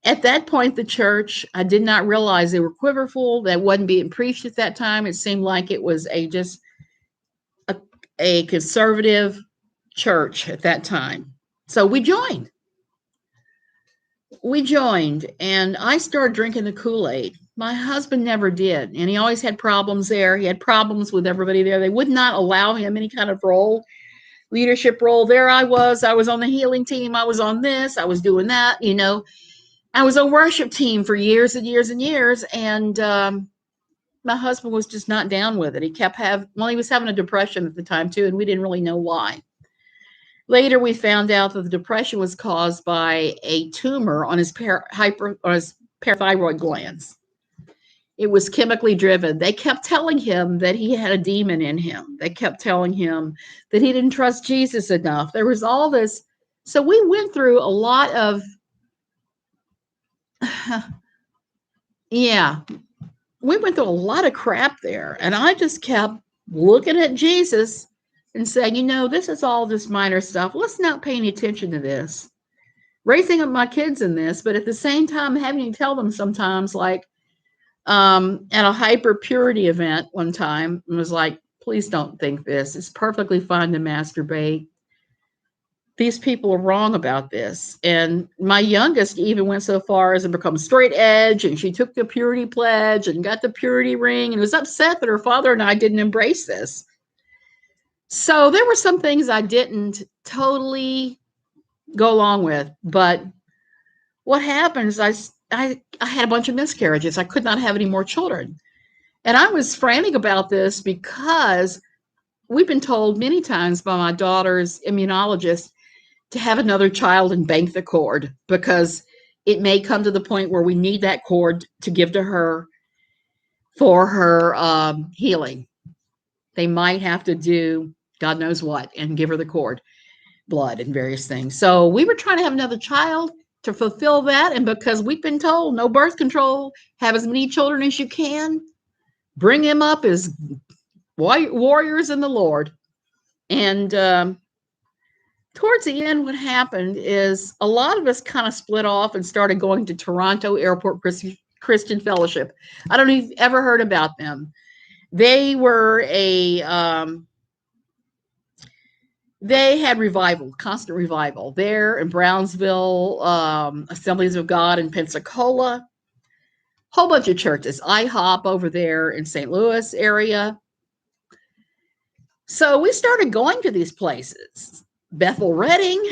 [SPEAKER 1] At that point, the church, I did not realize they were Quiverfull. That wasn't being preached at that time. It seemed like it was a conservative church at that time. So we joined. And I started drinking the Kool-Aid. My husband never did, and he always had problems there. He had problems with everybody there. They would not allow him any kind of leadership role. There I was on the healing team. I was on this. I was doing that, you know. I was on worship team for years and years and years, and my husband was just not down with it. He was having a depression at the time too, and we didn't really know why. Later, we found out that the depression was caused by a tumor on his parathyroid glands. It was chemically driven. They kept telling him that he had a demon in him. They kept telling him that he didn't trust Jesus enough. There was all this So we went through a lot of, yeah, we went through a lot of crap there. And I just kept looking at Jesus and saying, this is all this minor stuff. Let's not pay any attention to this. Raising up my kids in this, but at the same time, having to tell them sometimes, like, at a hyper purity event one time, it was like, please don't think this. It's perfectly fine to masturbate. These people are wrong about this. And my youngest even went so far as to become straight edge, and she took the purity pledge and got the purity ring and was upset that her father and I didn't embrace this. So there were some things I didn't totally go along with, but what happens, I had a bunch of miscarriages. I could not have any more children. And I was frantic about this because we've been told many times by my daughter's immunologist to have another child and bank the cord, because it may come to the point where we need that cord to give to her for her healing. They might have to do God knows what and give her the cord, blood and various things. So we were trying to have another child to fulfill that. And because we've been told no birth control, have as many children as you can, bring them up as warriors in the Lord. And towards the end, what happened is a lot of us kind of split off and started going to Toronto Airport Christian Fellowship. I don't know if you've ever heard about them. They were they had revival, constant revival there in Brownsville, Assemblies of God in Pensacola, whole bunch of churches, IHOP over there in St. Louis area. So we started going to these places, Bethel Redding,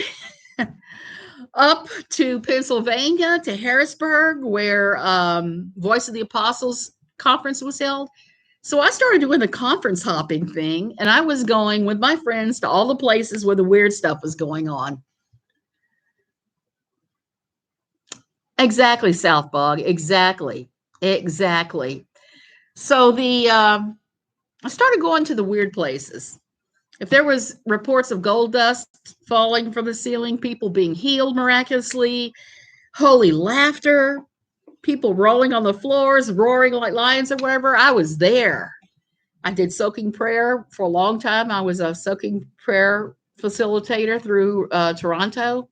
[SPEAKER 1] up to Pennsylvania, to Harrisburg, where Voice of the Apostles conference was held. So I started doing the conference hopping thing, and I was going with my friends to all the places where the weird stuff was going on. Exactly, South Bog. Exactly. So I started going to the weird places. If there was reports of gold dust falling from the ceiling, people being healed miraculously, holy laughter, people rolling on the floors, roaring like lions or whatever, I was there. I did soaking prayer for a long time. I was a soaking prayer facilitator through Toronto.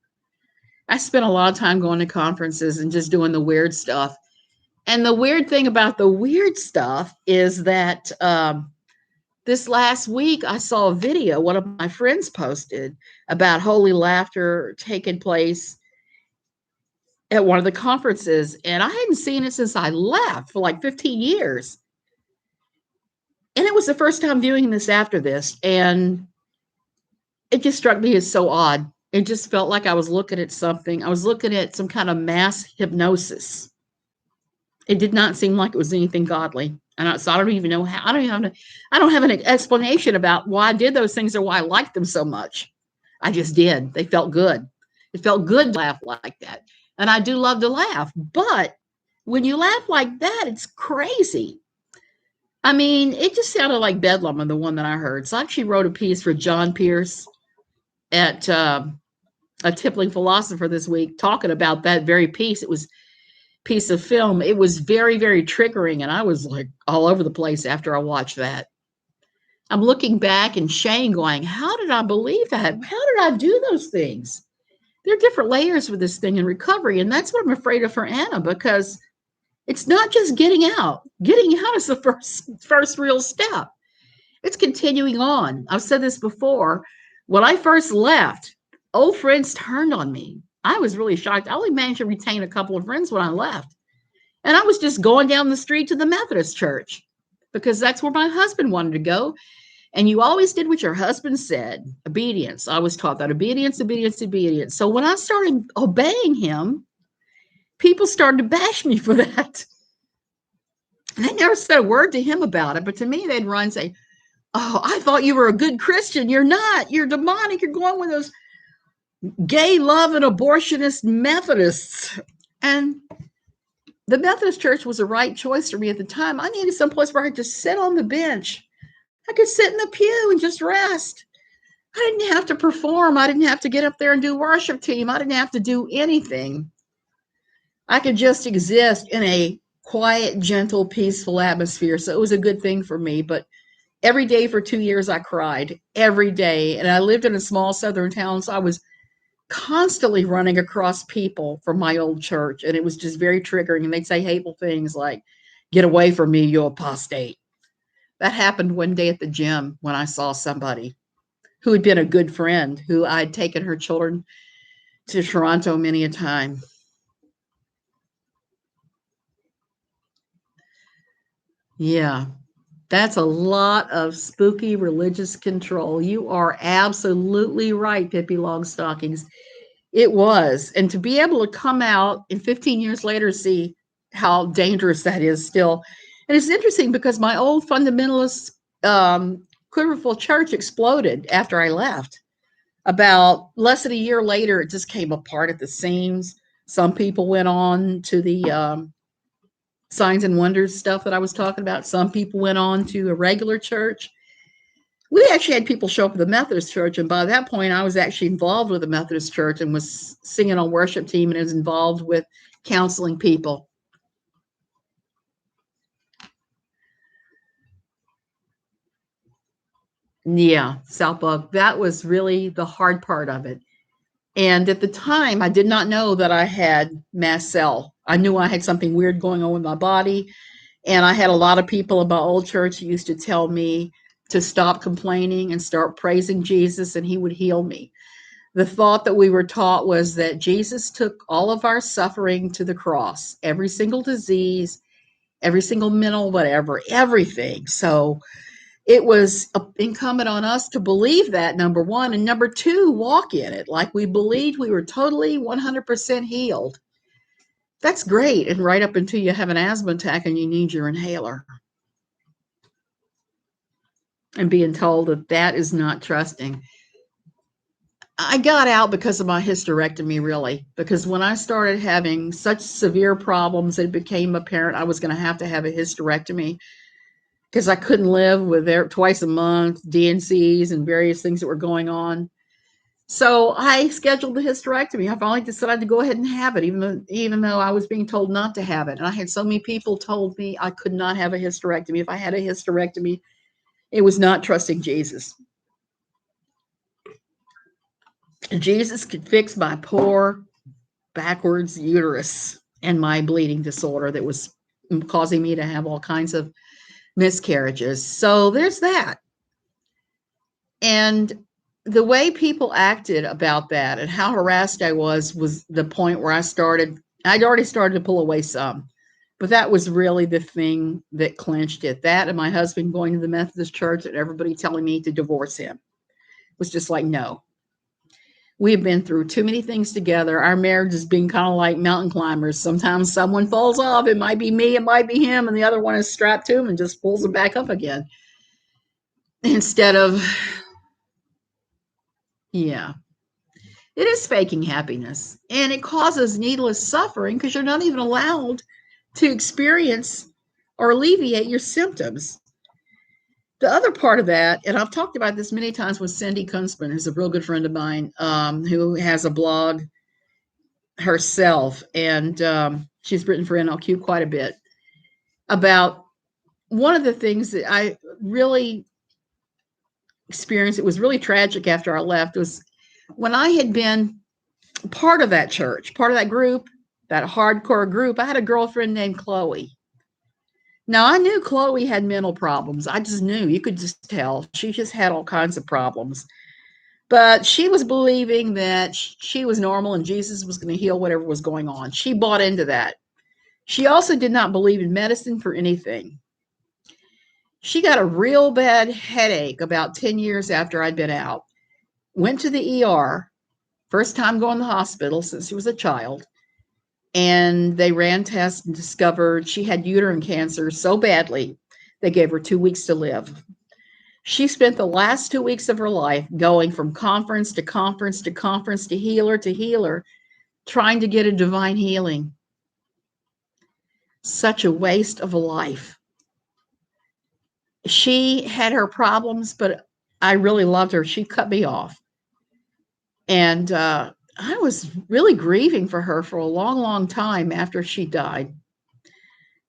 [SPEAKER 1] I spent a lot of time going to conferences and just doing the weird stuff. And the weird thing about the weird stuff is that this last week, I saw a video one of my friends posted about holy laughter taking place at one of the conferences. And I hadn't seen it since I left for like 15 years. And it was the first time viewing this after this. And it just struck me as so odd. It just felt like I was looking at something. I was looking at some kind of mass hypnosis. It did not seem like it was anything godly. And so I don't even know how. I don't have an explanation about why I did those things or why I liked them so much. I just did. They felt good. It felt good to laugh like that. And I do love to laugh. But when you laugh like that, it's crazy. I mean, it just sounded like Bedlam on the one that I heard. So I actually wrote a piece for John Pierce at A Tippling Philosopher this week, talking about that very piece. It was piece of film. It was very, very triggering, and I was like all over the place after I watched that. I'm looking back and shame, going, how did I believe that? How did I do those things? There are different layers with this thing in recovery, and that's what I'm afraid of for Anna, because it's not just getting out. Getting out is the first real step. It's continuing on. I've said this before. When I first left, old friends turned on me. I was really shocked. I only managed to retain a couple of friends when I left. And I was just going down the street to the Methodist church because that's where my husband wanted to go. And you always did what your husband said. Obedience. I was taught that obedience. So when I started obeying him, people started to bash me for that. And they never said a word to him about it. But to me, they'd run and say, oh, I thought you were a good Christian. You're not. You're demonic. You're going with those gay, love, and abortionist Methodists. And the Methodist church was the right choice for me at the time. I needed some place where I could just sit on the bench. I could sit in the pew and just rest. I didn't have to perform. I didn't have to get up there and do worship team. I didn't have to do anything. I could just exist in a quiet, gentle, peaceful atmosphere. So it was a good thing for me. But every day for 2 years, I cried every day. And I lived in a small southern town. So I was constantly running across people from my old church. And it was just very triggering. And they'd say hateful things like, "Get away from me, you apostate." That happened one day at the gym when I saw somebody who had been a good friend, who I'd taken her children to Toronto many a time. Yeah, that's a lot of spooky religious control. You are absolutely right, Pippi Longstockings. It was. And to be able to come out and 15 years later see how dangerous that is still. And it's interesting because my old fundamentalist Quiverfull church exploded after I left. About less than a year later, it just came apart at the seams. Some people went on to the signs and wonders stuff that I was talking about. Some people went on to a regular church. We actually had people show up at the Methodist church, and by that point, I was actually involved with the Methodist church and was singing on worship team and was involved with counseling people. Yeah, South Bug. That was really the hard part of it. And at the time, I did not know that I had mast cell. I knew I had something weird going on with my body. And I had a lot of people in my old church who used to tell me to stop complaining and start praising Jesus, and he would heal me. The thought that we were taught was that Jesus took all of our suffering to the cross, every single disease, every single mental, whatever, everything. So it was incumbent on us to believe that, number one, and number two, walk in it like we believed we were totally 100% healed. That's great. And right up until you have an asthma attack and you need your inhaler. And being told that that is not trusting. I got out because of my hysterectomy, really, because when I started having such severe problems, it became apparent I was going to have a hysterectomy because I couldn't live with twice a month, DNCs, and various things that were going on. So I scheduled the hysterectomy. I finally decided to go ahead and have it, even though I was being told not to have it. And I had so many people told me I could not have a hysterectomy. If I had a hysterectomy, it was not trusting Jesus. Jesus could fix my poor backwards uterus and my bleeding disorder that was causing me to have all kinds of miscarriages. So there's that. And the way people acted about that and how harassed I was the point where I'd already started to pull away some. But that was really the thing that clinched it. That and my husband going to the Methodist church and everybody telling me to divorce him. It was just like, no. We've been through too many things together. Our marriage is being kind of like mountain climbers. Sometimes someone falls off. It might be me, it might be him, and the other one is strapped to him and just pulls him back up again. Instead of, yeah, it is faking happiness. And it causes needless suffering because you're not even allowed to experience or alleviate your symptoms. The other part of that, and I've talked about this many times with Cindy Kunzman, who's a real good friend of mine, who has a blog herself, and she's written for NLQ quite a bit about one of the things that I really experienced. It was really tragic after I left. Was when I had been part of that church, part of that group, that hardcore group. I had a girlfriend named Chloe. Now I knew Chloe had mental problems. I just knew. You could just tell. She just had all kinds of problems. But she was believing that she was normal and Jesus was going to heal whatever was going on. She bought into that. She also did not believe in medicine for anything. She got a real bad headache about 10 years after I'd been out. Went to the ER, first time going to the hospital since she was a child. And they ran tests and discovered she had uterine cancer so badly, they gave her 2 weeks to live. She spent the last 2 weeks of her life going from conference to conference to conference to healer, trying to get a divine healing. Such a waste of a life. She had her problems, but I really loved her. She cut me off. And I was really grieving for her for a long, long time after she died.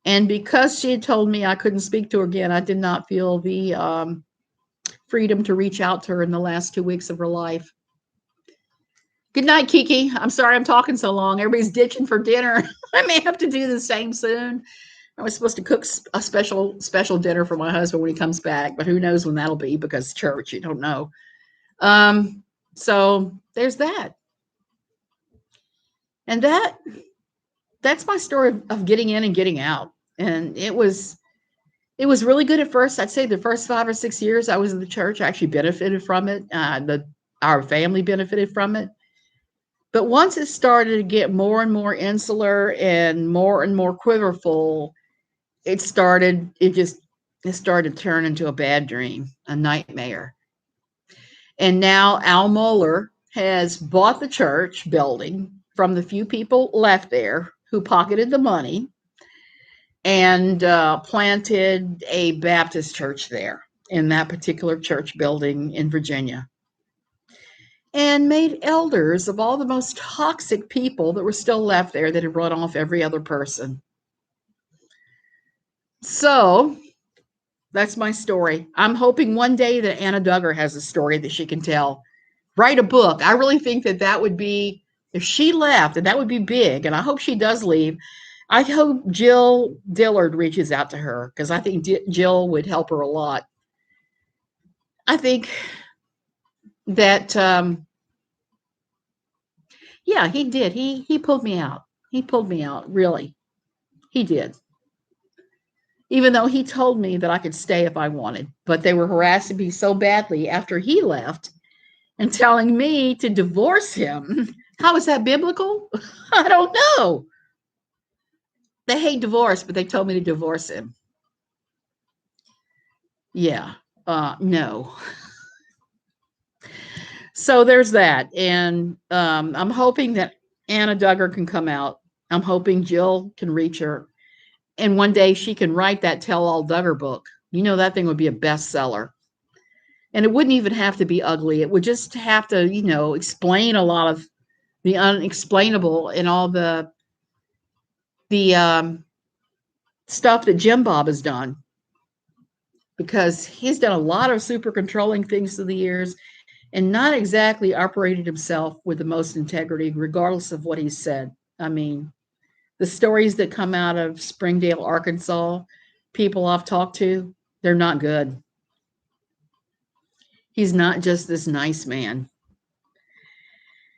[SPEAKER 1] And because she had told me I couldn't speak to her again, I did not feel the freedom to reach out to her in the last 2 weeks of her life. Good night, Kiki. I'm sorry I'm talking so long. Everybody's ditching for dinner. I may have to do the same soon. I was supposed to cook a special dinner for my husband when he comes back, but who knows when that'll be because church, you don't know. So there's that. And that's my story of getting in and getting out. And it was really good at first. I'd say the first 5 or 6 years I was in the church, I actually benefited from it. Our family benefited from it. But once it started to get more and more insular and more quiverfull, it started to turn into a bad dream, a nightmare. And now Al Mohler has bought the church building from the few people left there who pocketed the money and planted a Baptist church there in that particular church building in Virginia, and made elders of all the most toxic people that were still left there that had run off every other person. So that's my story. I'm hoping one day that Anna Duggar has a story that she can tell. Write a book. I really think that would be, if she left, and that would be big, and I hope she does leave. I hope Jill Dillard reaches out to her because I think Jill would help her a lot. I think that, yeah, he did. He pulled me out. He pulled me out, really. He did. Even though he told me that I could stay if I wanted, but they were harassing me so badly after he left and telling me to divorce him. How is that biblical? I don't know. They hate divorce, but they told me to divorce him. Yeah, no. So there's that. And I'm hoping that Anna Duggar can come out. I'm hoping Jill can reach her. And one day she can write that Tell All Duggar book. You know, that thing would be a bestseller. And it wouldn't even have to be ugly. It would just have to, explain a lot of the unexplainable and all the stuff that Jim Bob has done. Because he's done a lot of super controlling things through the years and not exactly operated himself with the most integrity, regardless of what he said. I mean, the stories that come out of Springdale, Arkansas, people I've talked to, they're not good. He's not just this nice man.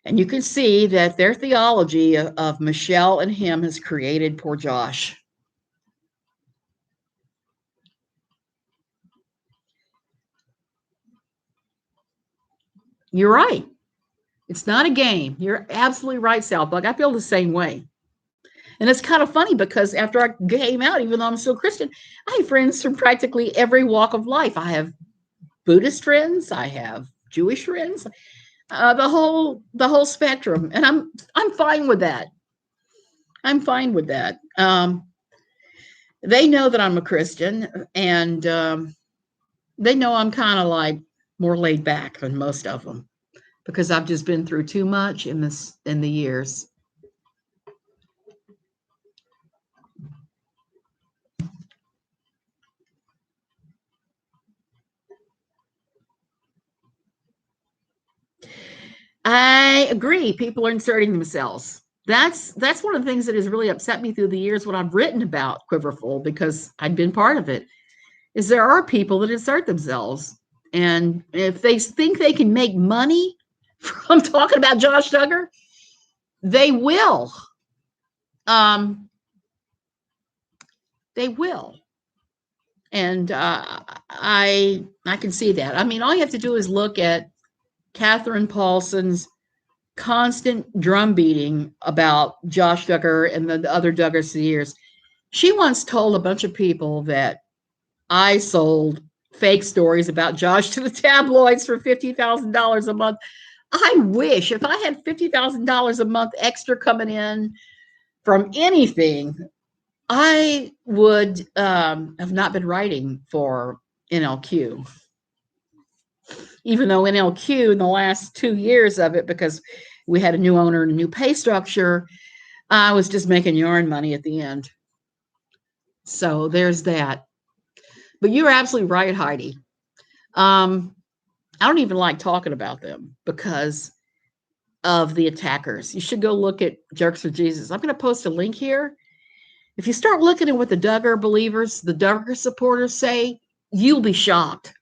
[SPEAKER 1] And you can see that their theology of Michelle and him has created poor Josh. You're right. It's not a game. You're absolutely right, Salbug. I feel the same way. And it's kind of funny because after I came out, even though I'm still Christian, I have friends from practically every walk of life. I have Buddhist friends, I have Jewish friends, the whole spectrum, and I'm fine with that. I'm fine with that. They know that I'm a Christian, and they know I'm kind of like more laid back than most of them because I've just been through too much in the years. I agree. People are inserting themselves. That's one of the things that has really upset me through the years when I've written about Quiverfull, because I've been part of it, is there are people that insert themselves. And if they think they can make money from talking about Josh Duggar, they will. They will. And I can see that. I mean, all you have to do is look at Catherine Paulson's constant drum beating about Josh Duggar and the other Duggars through the years. She once told a bunch of people that I sold fake stories about Josh to the tabloids for $50,000 a month. I wish, if I had $50,000 a month extra coming in from anything, I would have not been writing for NLQ. even though NLQ in the last 2 years of it, because we had a new owner and a new pay structure, I was just making yarn money at the end. So there's that. But you're absolutely right, Heidi. I don't even like talking about them because of the attackers. You should go look at Jerks for Jesus. I'm going to post a link here. If you start looking at what the Duggar believers, the Duggar supporters say, you'll be shocked.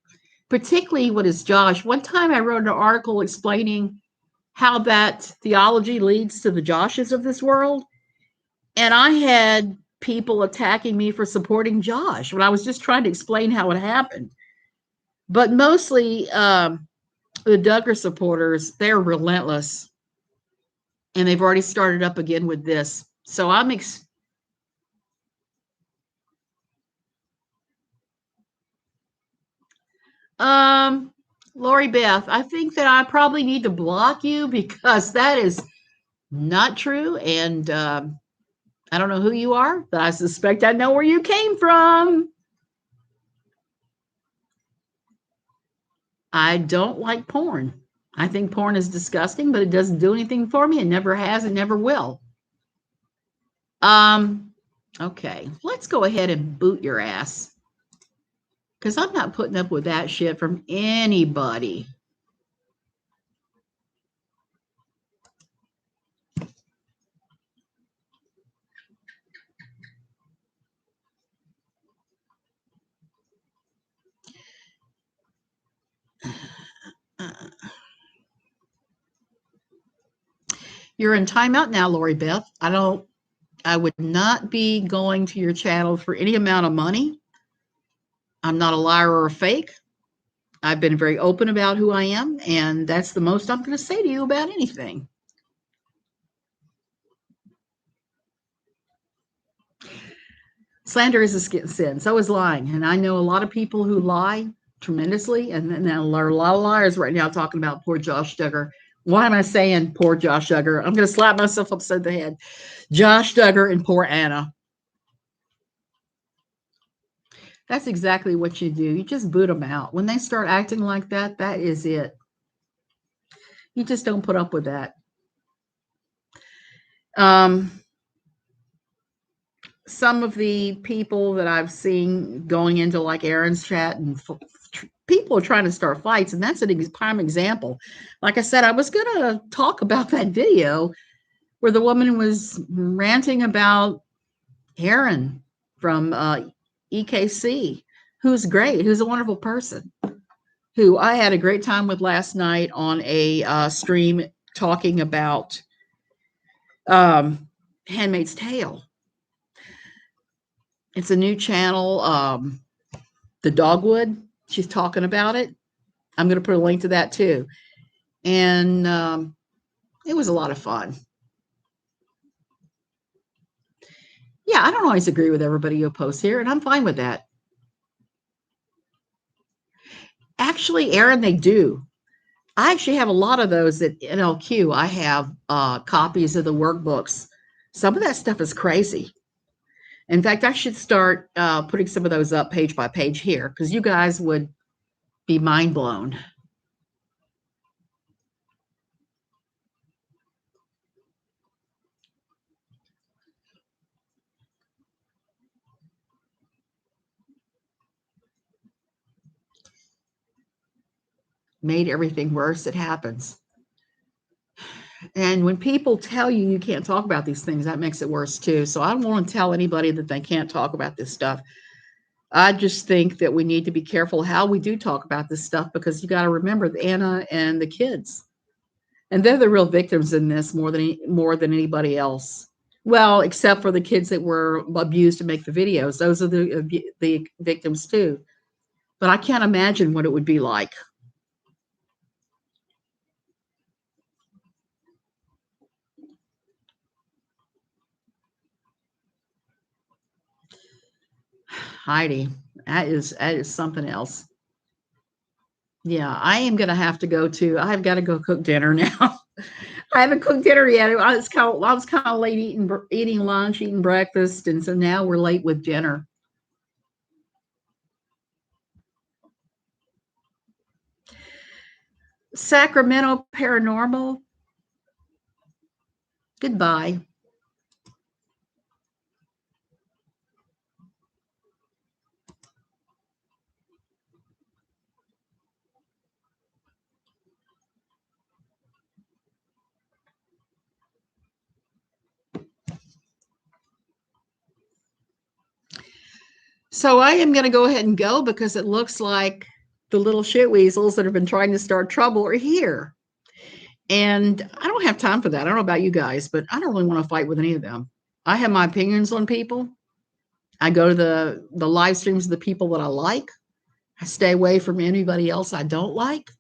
[SPEAKER 1] Particularly what is Josh. One time I wrote an article explaining how that theology leads to the Joshes of this world. And I had people attacking me for supporting Josh when I was just trying to explain how it happened. But mostly the Duggar supporters, they're relentless. And they've already started up again with this. So I'm Lori Beth, I think that I probably need to block you because that is not true. And I don't know who you are, but I suspect I know where you came from. I don't like porn. I think porn is disgusting, but it doesn't do anything for me. It never has, it never will. Okay, let's go ahead and boot your ass. Because I'm not putting up with that shit from anybody. You're in timeout now, Lori Beth. I would not be going to your channel for any amount of money. I'm not a liar or a fake. I've been very open about who I am, and that's the most I'm going to say to you about anything. Slander is a sin. So is lying. And I know a lot of people who lie tremendously. And then there are a lot of liars right now talking about poor Josh Duggar. Why am I saying poor Josh Duggar? I'm going to slap myself upside the head. Josh Duggar and poor Anna. That's exactly what you do. You just boot them out. When they start acting like that, that is it. You just don't put up with that. Some of the people that I've seen going into like Aaron's chat and people are trying to start fights, and that's an prime example. Like I said, I was going to talk about that video where the woman was ranting about Aaron from EKC, who's great, who's a wonderful person, who I had a great time with last night on a stream talking about Handmaid's Tale. It's a new channel, the Dogwood. She's talking about it. I'm going to put a link to that too. And it was a lot of fun. Yeah, I don't always agree with everybody who posts here, and I'm fine with that. Actually, Aaron, they do. I actually have a lot of those at NLQ. I have copies of the workbooks. Some of that stuff is crazy. In fact, I should start putting some of those up page by page here because you guys would be mind blown. Made everything worse. It happens. And when people tell you you can't talk about these things, that makes it worse too. So I don't want to tell anybody that they can't talk about this stuff. I just think that we need to be careful how we do talk about this stuff because you got to remember Anna and the kids, and they're the real victims in this more than anybody else. Well, except for the kids that were abused to make the videos; those are the victims too. But I can't imagine what it would be like. Heidi, that is something else. Yeah, I am gonna have to go to. I've got to go cook dinner now. I haven't cooked dinner yet. I was kind of late eating lunch, eating breakfast, and so now we're late with dinner. Sacramento Paranormal, goodbye. So I am going to go ahead and go because it looks like the little shit weasels that have been trying to start trouble are here. And I don't have time for that. I don't know about you guys, but I don't really want to fight with any of them. I have my opinions on people. I go to the live streams of the people that I like. I stay away from anybody else I don't like.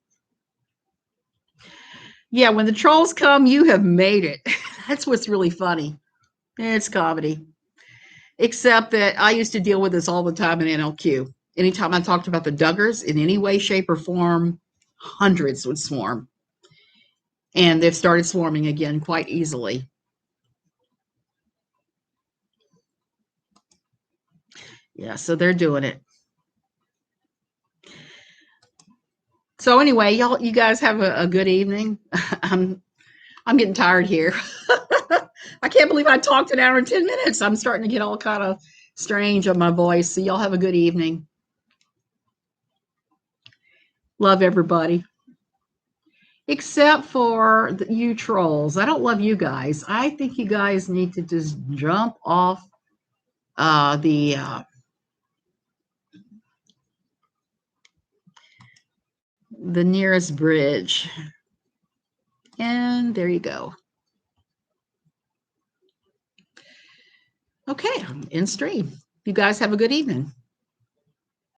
[SPEAKER 1] Yeah, when the trolls come, you have made it. That's what's really funny. It's comedy. Except that I used to deal with this all the time in NLQ. Anytime I talked about the Duggars in any way, shape, or form, hundreds would swarm. And they've started swarming again quite easily. Yeah, so they're doing it. So anyway, you guys have a good evening. I'm getting tired here. I can't believe I talked an hour and 10 minutes. I'm starting to get all kind of strange on my voice. So y'all have a good evening. Love everybody. Except for you trolls. I don't love you guys. I think you guys need to just jump off the nearest bridge. And there you go. Okay, in stream. You guys have a good evening.